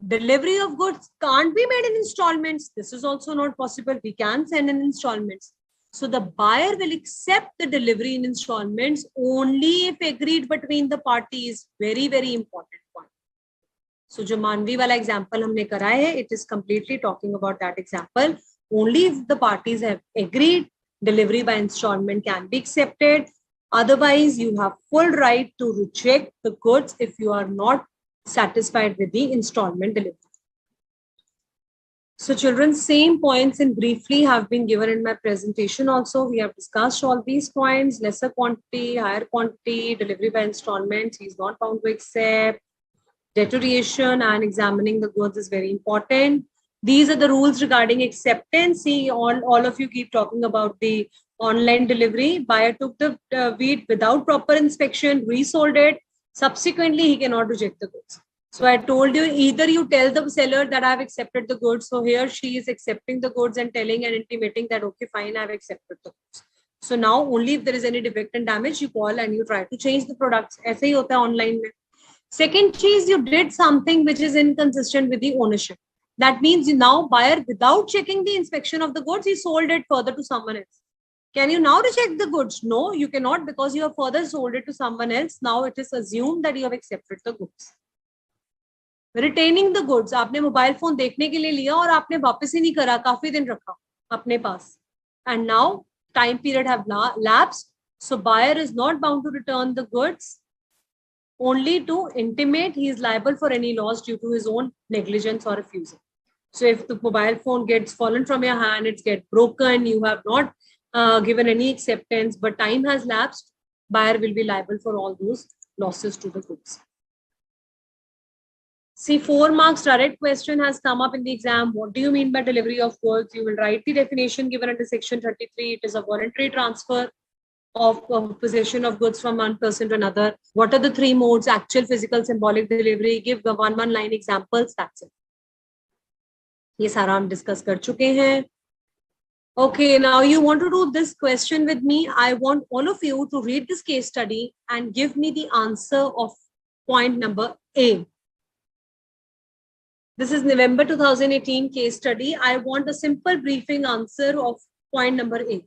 Delivery of goods can't be made in installments. This is also not possible. We can send in installments. So the buyer will accept the delivery in installments only if agreed between the parties. Very, very important point. So जो मानवी वाला example हमने करा है, it is completely talking about that example. Only if the parties have agreed, delivery by installment can be accepted. Otherwise, you have full right to reject the goods if you are not satisfied with the installment delivery. So children, same points and briefly have been given in my presentation also. We have discussed all these points: lesser quantity, higher quantity, delivery by installments, he is not bound to accept, deterioration, and examining the goods is very important. These are the rules regarding acceptance. See, all of you keep talking about the online delivery. Buyer took the wheat without proper inspection, resold it. Subsequently, he cannot reject the goods. So I told you, either you tell the seller that I have accepted the goods. So here she is accepting the goods and telling and intimating that, okay, fine, I have accepted the goods. So now only if there is any defect and damage, you call and you try to change the products. ऐसे ही होता है online में. Second cheese, you did something which is inconsistent with the ownership. That means now buyer, without checking the inspection of the goods, he sold it further to someone else. Can you now reject the goods? No, you cannot, because you have further sold it to someone else. Now it is assumed that you have accepted the goods. Retaining the goods, आपने mobile phone देखने के लिए लिया और आपने वापस ही नहीं करा, काफी दिन रखा अपने पास. And now time period have lapsed. So buyer is not bound to return the goods, only to intimate he is liable for any loss due to his own negligence or refusal. So if the mobile phone gets fallen from your hand, it gets broken, you have not given any acceptance, but time has lapsed, buyer will be liable for all those losses to the goods. See, 4 marks direct question has come up in the exam. What do you mean by delivery of goods? You will write the definition given under section 33. It is a voluntary transfer of possession of goods from one person to another. What are the 3 modes? Actual, physical, symbolic delivery. Give the one line examples. That's it. ये सारा हम discuss कर चुके हैं. Okay, now you want to do this question with me. I want all of you to read this case study and give me the answer of point number A. This is November 2018 case study. I want a simple briefing answer of point number A.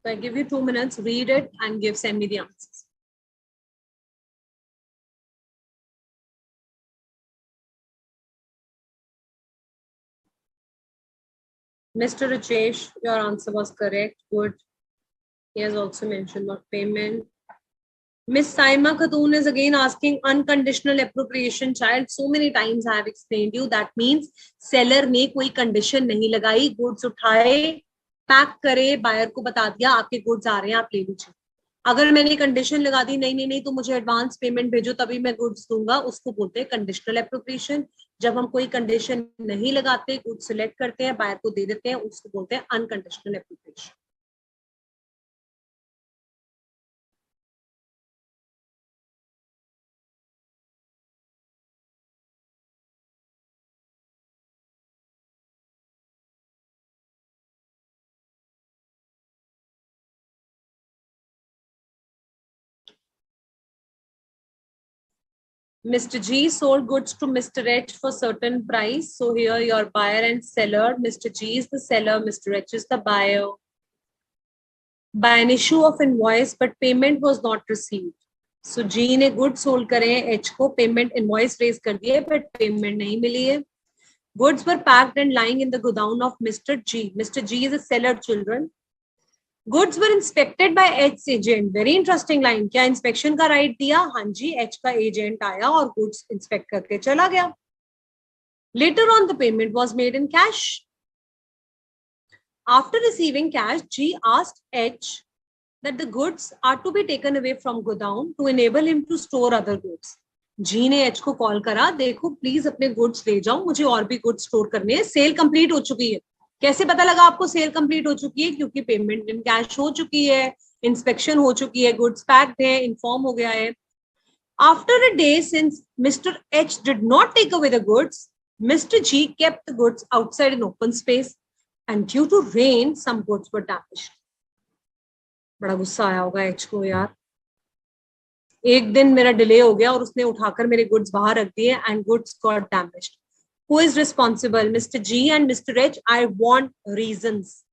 So I give you 2 minutes, read it and send me the answers. Mr. Rajesh, your answer was correct. Good. He has also mentioned about payment. Miss Saima Khatoon is again asking unconditional appropriation. Child, so many times I have explained you. That means seller ने कोई condition नहीं लगाई, goods उठाए, pack करे, buyer को बता दिया आपके गुड्स आ रहे हैं, आप ले लीजिए. अगर मैंने कंडीशन लगा दी नहीं तो मुझे एडवांस पेमेंट भेजो तभी मैं गुड्स दूंगा, उसको बोलते हैं कंडीशनल एप्रोप्रिएशन. जब हम कोई कंडीशन नहीं लगाते, गुड्स सिलेक्ट करते हैं, बायर को दे देते हैं, उसको बोलते हैं unconditional appropriation. Mr. G sold goods to Mr. H for certain price. So here your buyer and seller, Mr. G is the seller, Mr. H is the buyer. By an issue of invoice, but payment was not received. So G ने goods sold करे, H को payment invoice raise कर दिए, but payment नहीं मिली है. Goods were packed and lying in the godown of Mr. G. Mr. G is a seller, children. Goods were inspected by H's agent. Very interesting line. क्या inspection का right दिया? हाँ जी, H का agent आया और goods inspect करके चला गया. Later on, the payment was made in cash. After receiving cash, G asked H that the goods are to be taken away from godown to enable him to store other goods. G ने H को call करा, देखो please अपने goods ले जाओ, मुझे और भी गुड्स स्टोर करने हैं, सेल कंप्लीट हो चुकी है. कैसे पता लगा आपको सेल कंप्लीट हो चुकी है? क्योंकि पेमेंट इन कैश हो चुकी है, इंस्पेक्शन हो चुकी है, गुड्स पैक्ड है, इन्फॉर्म हो गया है. After a day since mister H did not take away the goods, Mr. G kept the goods outside in open space and due to rain some goods were damaged. बड़ा गुस्सा आया होगा H को, यार एक दिन मेरा डिले हो गया और उसने उठाकर मेरे गुड्स बाहर रख दिए and goods got damaged. Who is responsible? Mr. G and Mr. H. I want reasons.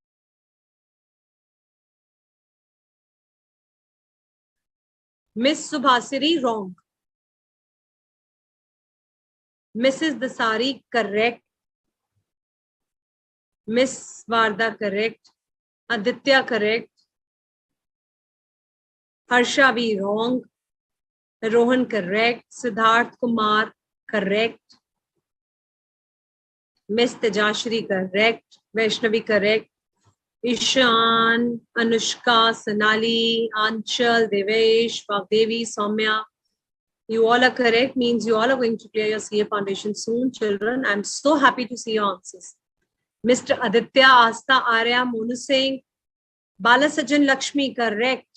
Miss Subhasiri, wrong. Mrs. Dasari, correct. Miss Varda, correct. Aditya, correct. Harsha V, wrong. Rohan, correct. Siddharth Kumar, correct. Miss Tejashri, correct. Vaishnavi, correct. Ishan, Anushka, Sonali, Anchal, Devesh, Vagdevi, Soumya. You all are correct, means you all are going to clear your CA foundation soon, children. I'm so happy to see your answers. Mr. Aditya, Asta, Arya, Monu Singh, Balasajan Lakshmi, correct.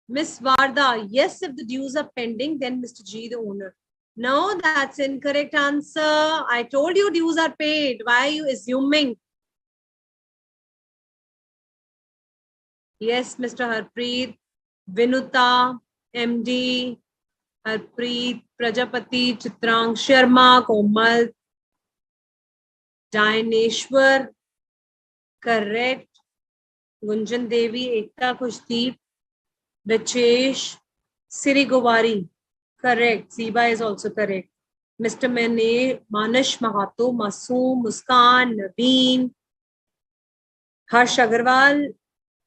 Miss Varda, yes, if the dues are pending, then Mr. G, the owner. No, that's incorrect answer. I told you dues are paid. Why are you assuming? Yes, Mr. Harpreet, Vinuta, MD, Harpreet, Prajapati, Chitrang, Sharma, Komal, Dineshwar, correct. Gunjan Devi, Ekta Kushdeep, Rachesh, Siri Gowari, correct. Ziba is also correct. Mr. Mane, Manish Mahato, Masoom, Muskan, Naveen, Harsh Agarwal,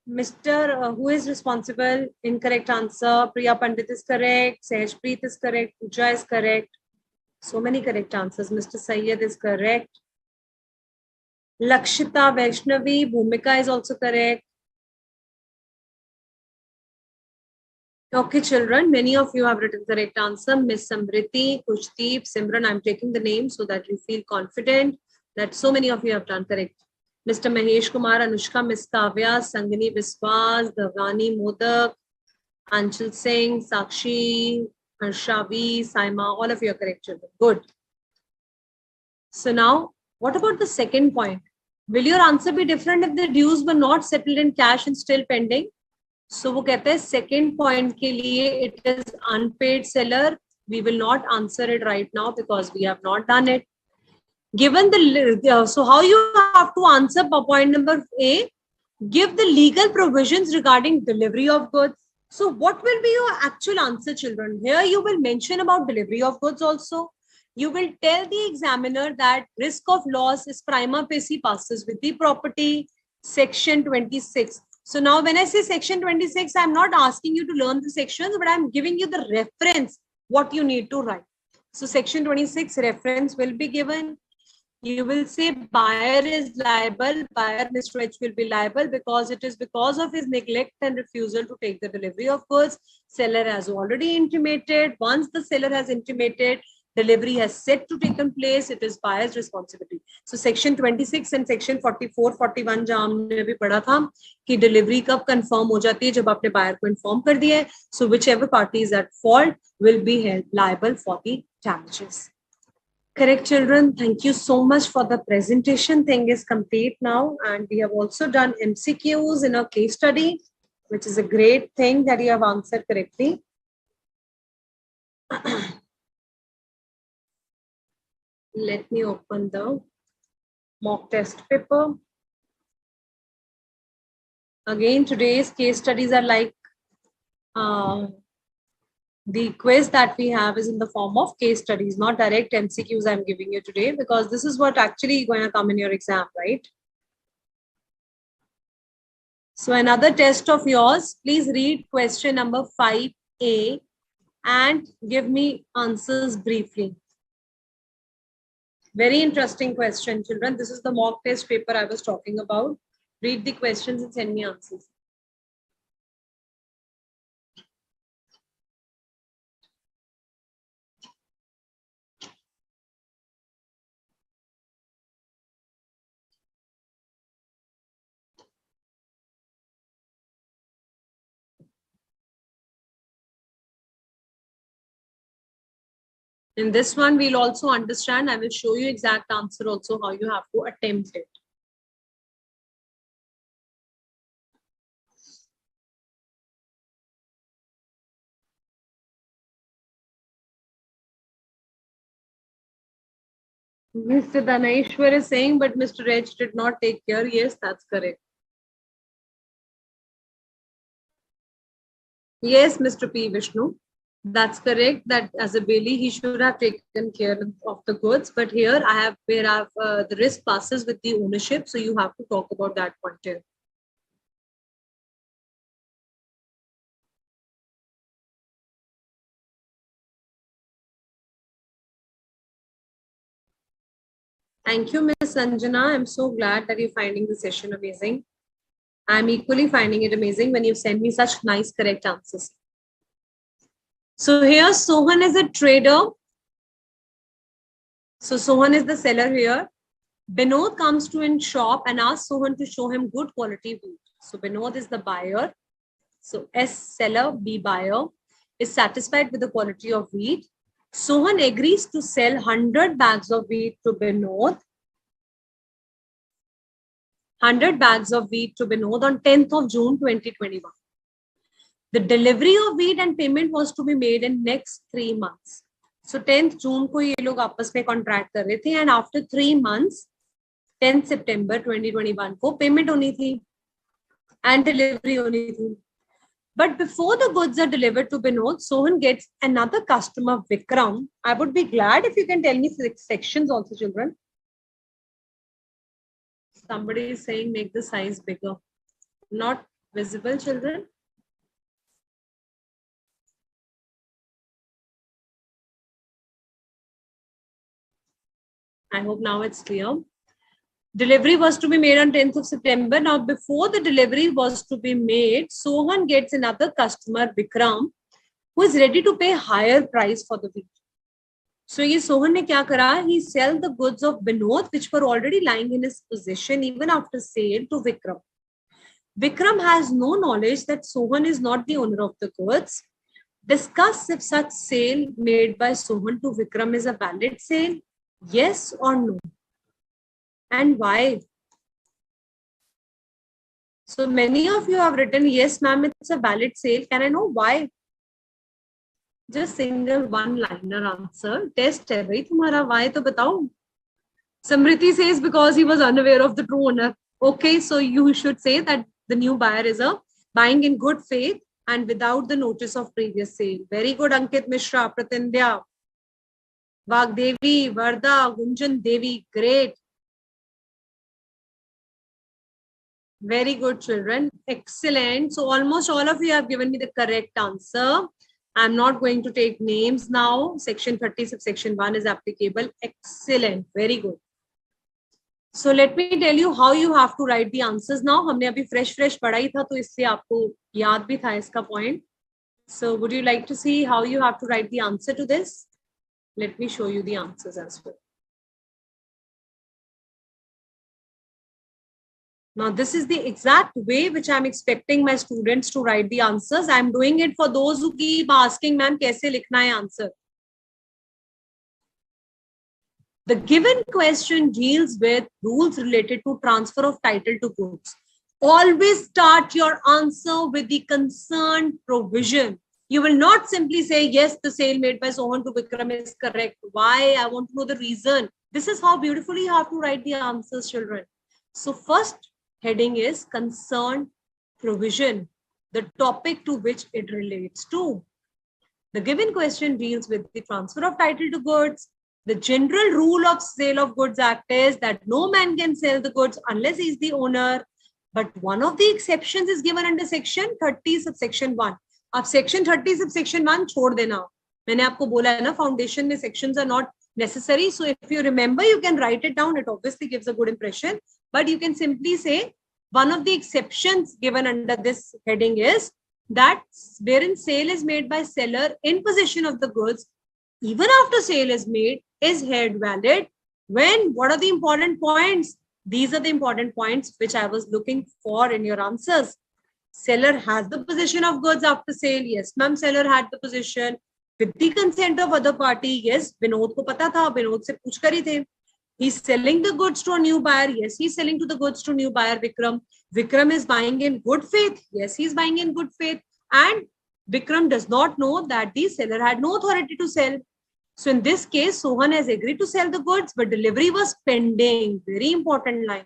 Mr. Who is responsible? Incorrect answer. Priya Pandit is correct. Sehajpreet is correct. Pooja is correct. So many correct answers. Mr. Sayyed is correct. Lakshita Vaishnavi, Bhumika is also correct. Okay, children, many of you have written correct answer. Miss Samriti, Kushdeep, Simran, I'm taking the names so that you feel confident that so many of you have done correct. Mr. Mahesh Kumar, Anushka, Miss Kavya, Sangini Biswas, Davani Modak, Anchal Singh, Sakshi, Harshavi, Saima, all of you are correct, children. Good. So now, what about the second point? Will your answer be different if the dues were not settled in cash and still pending? So वो कहते हैं second point के लिए it is unpaid seller. We will not answer it right now because we have not done it. Given the so how you have to answer point number A? Give the legal provisions regarding delivery of goods. So what will be your actual answer, children? Here you will mention about delivery of goods also. You will tell the examiner that risk of loss is prima facie passes with the property, section 26. So now when I say section 26, I'm not asking you to learn the sections, but I'm giving you the reference, what you need to write. So section 26 reference will be given. You will say buyer is liable, buyer Mr. H will be liable because it is because of his neglect and refusal to take the delivery of goods. Seller has already intimated. Once the seller has intimated, delivery has set to taken place, it is buyer's responsibility. So section 26 and section 44, 41 जहाँ हमने भी पढ़ा था कि delivery कब confirm हो जाती है जब आपने buyer को inform कर दिया है. So whichever party is at fault will be held liable for the damages. Correct, children. Thank you so much for the presentation. Thing is complete now, and we have also done MCQs in our case study, which is a great thing that you have answered correctly. Let me open the mock test paper. Again, today's case studies are like the quiz that we have is in the form of case studies, not direct MCQs I'm giving you today, because this is what actually is going to come in your exam, right? So another test of yours, please read question number 5A and give me answers briefly. Very interesting question, children. This is the mock test paper I was talking about. Read the questions and send me answers. In this one, we'll also understand. I will show you exact answer also, how you have to attempt it. Mr. Dhaneshwar is saying, but Mr. Reg did not take care. Yes, that's correct. Yes, Mr. P. Vishnu. That's correct. That as a bailee, he should have taken care of the goods. But here I have where I have the risk passes with the ownership. So you have to talk about that point here. Thank you, Ms. Sanjana. I'm so glad that you're finding the session amazing. I'm equally finding it amazing when you send me such nice, correct answers. So here, Sohan is a trader. So Sohan is the seller here. Binod comes to in shop and asks Sohan to show him good quality wheat. So Binod is the buyer. So S seller, B buyer, is satisfied with the quality of wheat. Sohan agrees to sell 100 bags of wheat to Binod. 100 bags of wheat to Binod on 10th of June 2021. The delivery of wheat and payment was to be made in next 3 months. So 10th June को ये लोग आपस में contract कर रहे थे and after 3 months, 10th September 2021 को payment होनी थी and delivery होनी थी. But before the goods are delivered to Binod, Sohan gets another customer, Vikram. I would be glad if you can tell me sections also, children. Somebody is saying make the size bigger. Not visible, children. I hope now it's clear. Delivery was to be made on 10th of September. Now, before the delivery was to be made, Sohan gets another customer, Vikram, who is ready to pay higher price for the wheat. So, ये Sohan ने क्या करा? He sell the goods of Binod, which were already lying in his possession, even after sale, to Vikram. Vikram has no knowledge that Sohan is not the owner of the goods. Discuss if such sale made by Sohan to Vikram is a valid sale. Yes or no? And why? So many of you have written, yes, ma'am, it's a valid sale. Can I know why? Just single one-liner answer. Test है भाई तुम्हारा, why तो बताओ. Samriti says because he was unaware of the true owner. Okay, so you should say that the new buyer is buying in good faith and without the notice of previous sale. Very good, Ankit Mishra, Pratindya, Vagdevi, Varda, Gunjan Devi, great. Very good, children. Excellent. So almost all of you have given me the correct answer. I'm not going to take names now. Section 30 subsection 1 is applicable. Excellent. Very good. So let me tell you how you have to write the answers now. हमने अभी fresh पढ़ा ही था तो इसलिए आपको याद भी था इसका point. So would you like to see how you have to write the answer to this? Let me show you the answers as well. Now, this is the exact way which I'm expecting my students to write the answers. I'm doing it for those who keep asking, ma'am, kaise likhna hai answer? The given question deals with rules related to transfer of title to goods. Always start your answer with the concerned provision. You will not simply say, yes, the sale made by Sohan to Vikram is correct. Why? I want to know the reason. This is how beautifully you have to write the answers, children. So first heading is concerned provision, the topic to which it relates to. The given question deals with the transfer of title to goods. The general rule of Sale of Goods Act is that no man can sell the goods unless he is the owner. but one of the exceptions is given under section 30 subsection 1. आप section 30 subsection 1 छोड़ देना. मैंने आपको बोला है ना, foundation में sections are not necessary. So if you remember, you can write it down. It obviously gives a good impression, but you can simply say one of the exceptions given under this heading is that wherein sale is made by seller in possession of the goods, even after sale is made, is held valid when, what are the important points? These are the important points which I was looking for in your answers. Seller has the possession of goods after sale. Yes, ma'am, seller had the possession. With the consent of other party. Yes, Vinod को पता था, Vinod से पूछ कर ही थे. He's selling the goods to a new buyer. Yes, he's selling to the goods to new buyer, Vikram. Vikram is buying in good faith. Yes, he's buying in good faith. And Vikram does not know that the seller had no authority to sell. So in this case, Sohan has agreed to sell the goods, but delivery was pending. Very important line.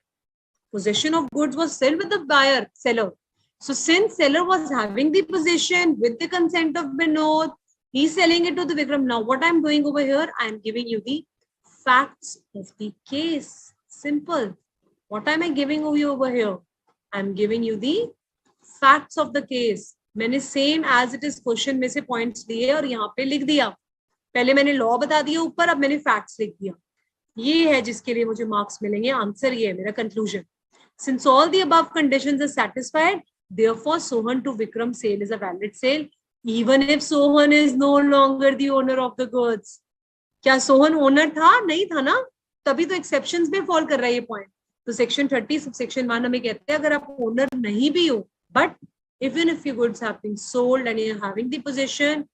Possession of goods was still with the buyer, seller. So since seller was having the possession with the consent of Vinod, he's selling it to the Vikram. Now, what I'm doing over here, I'm giving you the facts of the case. Simple. What am I giving you over here? I'm giving you the facts of the case. मैंने same as it is question में से points लिए और यहाँ पे लिख दिया. पहले मैंने law बता दिया ऊपर, अब मैंने facts लिख दिया. ये है जिसके लिए मुझे marks मिलेंगे. Answer ये है मेरा conclusion. Since all the above conditions are satisfied, therefore Sohan to Vikram sale is a valid sale. Even if Sohan is no longer the owner of the goods. क्या Sohan owner था? नहीं था ना? तभी तो exceptions में fall कर रहा है ये point. तो section 30 subsection 1 हमें कहते हैं अगर आप owner नहीं भी हो, but even if your goods have been sold and you're having the possession,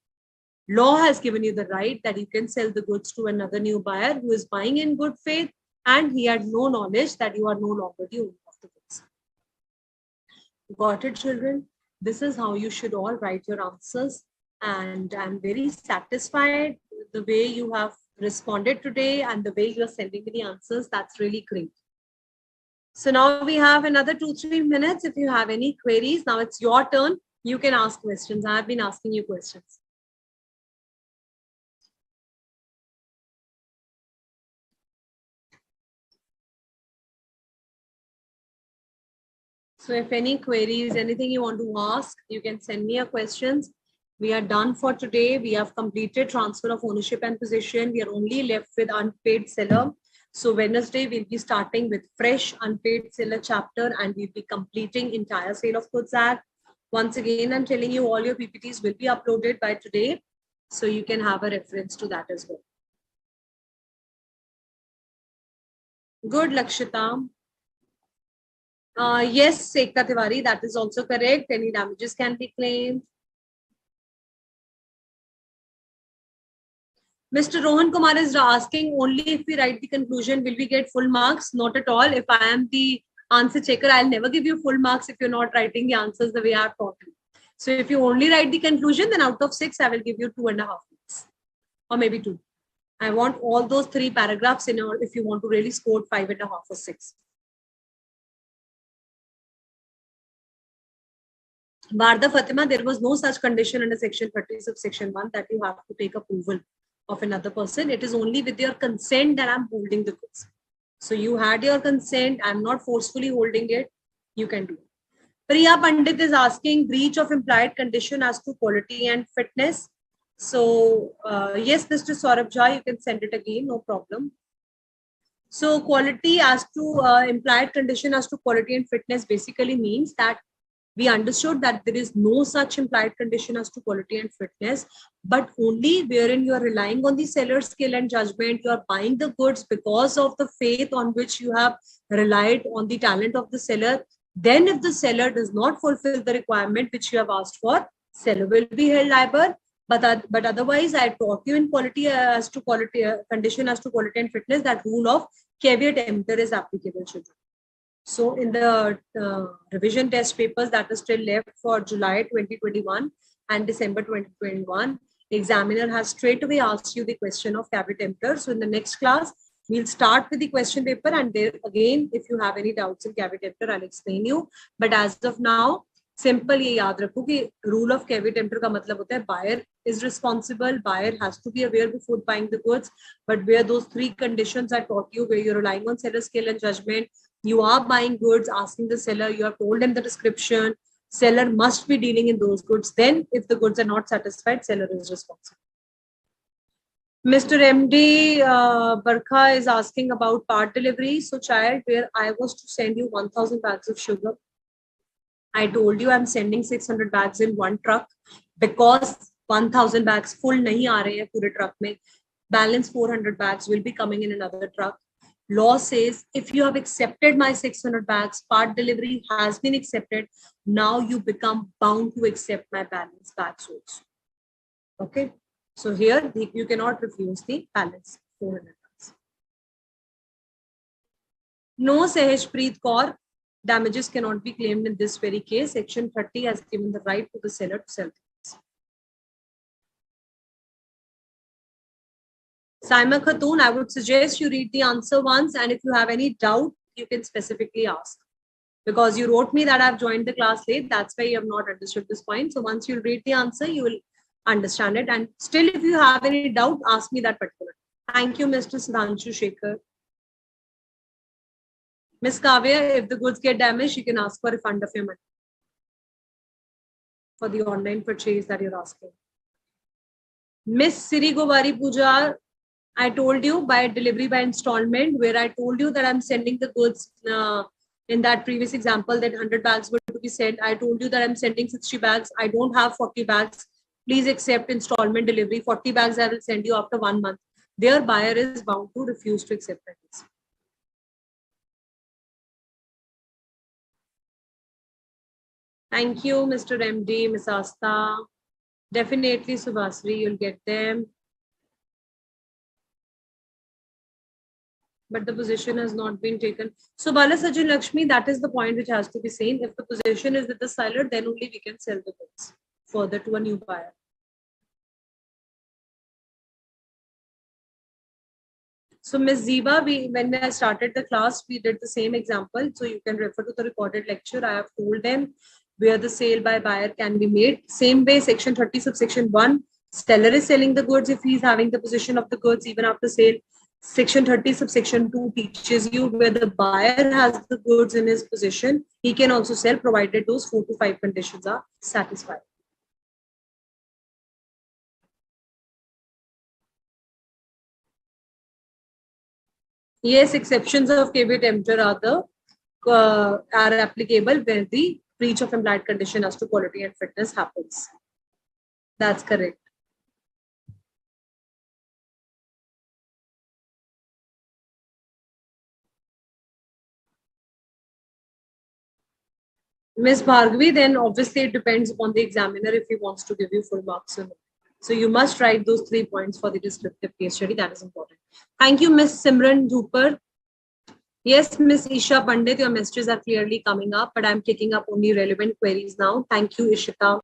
law has given you the right that you can sell the goods to another new buyer who is buying in good faith and he had no knowledge that you are no longer the owner of the goods. Got it, children? This is how you should all write your answers. And I'm very satisfied with the way you have responded today and the way you're sending me the answers. That's really great. So now we have another 2-3 minutes. If you have any queries, now it's your turn. You can ask questions. I have been asking you questions. So if any queries, anything you want to ask, you can send me your questions. We are done for today. We have completed transfer of ownership and possession. We are only left with unpaid seller. So Wednesday, we'll be starting with fresh unpaid seller chapter and we'll be completing entire sale of goods act. Once again, I'm telling you all your PPTs will be uploaded by today. So you can have a reference to that as well. Good, Lakshita. Yes, Ekta Tiwari, that is also correct. Any damages can be claimed. Mr. Rohan Kumar is asking only if we write the conclusion, will we get full marks? Not at all. If I am the answer checker, I'll never give you full marks if you're not writing the answers the way I've taught you. So if you only write the conclusion, then out of 6, I will give you 2.5 marks or maybe 2. I want all those 3 paragraphs in order if you want to really score 5.5 or 6. Varda Fatima, there was no such condition under section 30 subsection 1 that you have to take approval of another person. It is only with your consent that I'm holding the goods. So you had your consent. I'm not forcefully holding it. You can do it. Priya Pandit is asking breach of implied condition as to quality and fitness. So yes, Mr. Saurabh Jha, you can send it again, no problem. So quality as to implied condition as to quality and fitness basically means that we understood that there is no such implied condition as to quality and fitness, but only wherein you are relying on the seller's skill and judgment, you are buying the goods because of the faith on which you have relied on the talent of the seller. Then if the seller does not fulfill the requirement which you have asked for, seller will be held liable. But otherwise, I taught you in quality as to quality condition as to quality and fitness, that rule of caveat emptor is applicable, children. So in the revision test papers that are still left for July 2021 and December 2021, examiner has straight away asked you the question of caveat emptor. So in the next class, we'll start with the question paper, and there again, if you have any doubts in caveat emptor, I'll explain you. But as of now, simple ये याद रखो कि rule of caveat emptor का मतलब होता है buyer is responsible, buyer has to be aware before buying the goods. But where those 3 conditions I taught you, where you're relying on seller's skill and judgment, You are buying goods, asking the seller, you have told them the description, seller must be dealing in those goods. Then if the goods are not satisfied, seller is responsible. Mr. MD Barkha is asking about part delivery. So child, where I was to send you 1000 bags of sugar, I told you I'm sending 600 bags in one truck because 1000 bags full nahi aa rahe hain pure truck mein. Balance 400 bags will be coming in another truck. Law says if you have accepted my 600 bags, part delivery has been accepted. Now you become bound to accept my balance bags also. Okay. So here you cannot refuse the balance 400 bags. No, Sahajpreet Kaur, damages cannot be claimed in this very case. Section 30 has given the right to the seller to sell things. Saima Khatun, I would suggest you read the answer once, and if you have any doubt, you can specifically ask. Because you wrote me that I've joined the class late, that's why you have not understood this point. So once you read the answer, you will understand it. And still, if you have any doubt, ask me that particular. Thank you, Mr. Sudhanshu Shekhar. Miss Kavya, if the goods get damaged, you can ask for a refund of your money for the online purchase that you're asking. Miss Siri Govari Puja, I told you by delivery by installment, where I told you that I'm sending the goods in that previous example that 100 bags were to be sent. I told you that I'm sending 60 bags. I don't have 40 bags. Please accept installment delivery. 40 bags I will send you after 1 month. Their buyer is bound to refuse to accept that. Thank you, Mr. MD, Ms. Asta. Definitely, Subhasri, you'll get them. But the position has not been taken. So, Bala Sajjan Lakshmi, that is the point which has to be seen. If the position is with the seller, then only we can sell the goods further to a new buyer. So, Ms. Ziba, when I started the class, we did the same example. So, you can refer to the recorded lecture. I have told them where the sale by buyer can be made. Same way, section 30 subsection 1, seller is selling the goods if he is having the possession of the goods even after sale. Section 30 subsection 2 teaches you where the buyer has the goods in his possession, he can also sell provided those 4 to 5 conditions are satisfied. Yes, exceptions of caveat emptor are applicable where the breach of implied condition as to quality and fitness happens. That's correct. Ms. Bhargavi, then obviously it depends upon the examiner if he wants to give you full marks or not. So you must write those 3 points for the descriptive case study. That is important. Thank you, Ms. Simran Dhupar. Yes, Ms. Isha Pandit, your messages are clearly coming up, but I'm picking up only relevant queries now. Thank you, Ishita.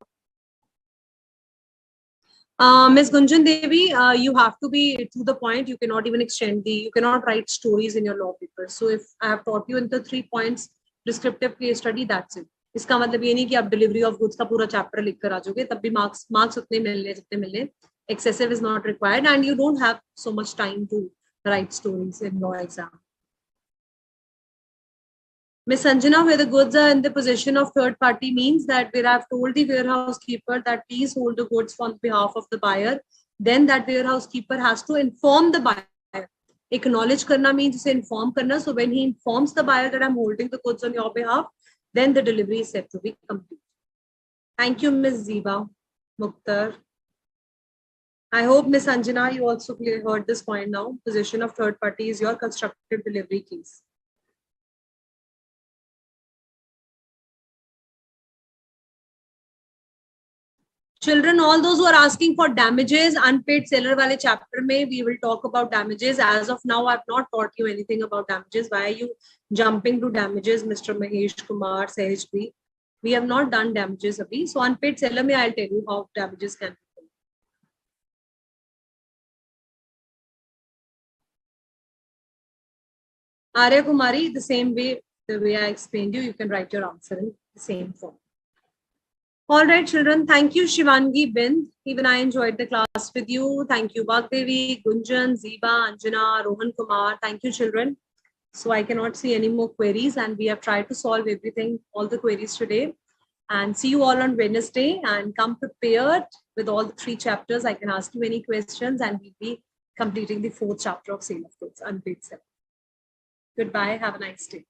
Ms. Gunjan Devi, you have to be to the point. You cannot even you cannot write stories in your law paper. So if I have taught you in the 3 points descriptive case study, that's it. इसका मतलब ये नहीं कि आप delivery of goods का पूरा chapter लिख कर आ जाओगे, तब भी मार्क्स उतने मिलने जितने मिलने. Excessive is not required, and you don't have so much time to write stories in law exam. Ms. Sanjana, where the goods are in the possession of third party means that where I've told the warehouse keeper that please hold the goods on behalf of the buyer, then that warehouse keeper has to inform the buyer. Acknowledge karna means to inform karna. So when he informs the buyer that I'm holding the goods on your behalf, then the delivery is said to be complete. Thank you, Ms. Ziba Mukhtar. I hope, Ms. Anjana, you also heard this point now. Possession of third party is your constructive delivery case. Children, all those who are asking for damages, unpaid seller wale chapter mein, we will talk about damages. As of now, I've not taught you anything about damages. Why are you jumping to damages, Mr. Mahesh Kumar, Sahajpreet? We have not done damages abhi. So unpaid seller mein, I'll tell you how damages can be. Arya Kumari, the same way, the way I explained you can write your answer in the same form. All right, children. Thank you, Shivangi Bind. Even I enjoyed the class with you. Thank you, Bhagdevi, Gunjan, Ziba, Anjana, Rohan Kumar. Thank you, children. So I cannot see any more queries, and we have tried to solve everything, all the queries today. And see you all on Wednesday, and come prepared with all the 3 chapters. I can ask you any questions, and we'll be completing the 4th chapter of Sale of Goods, Unpaid Sale. Goodbye. Have a nice day.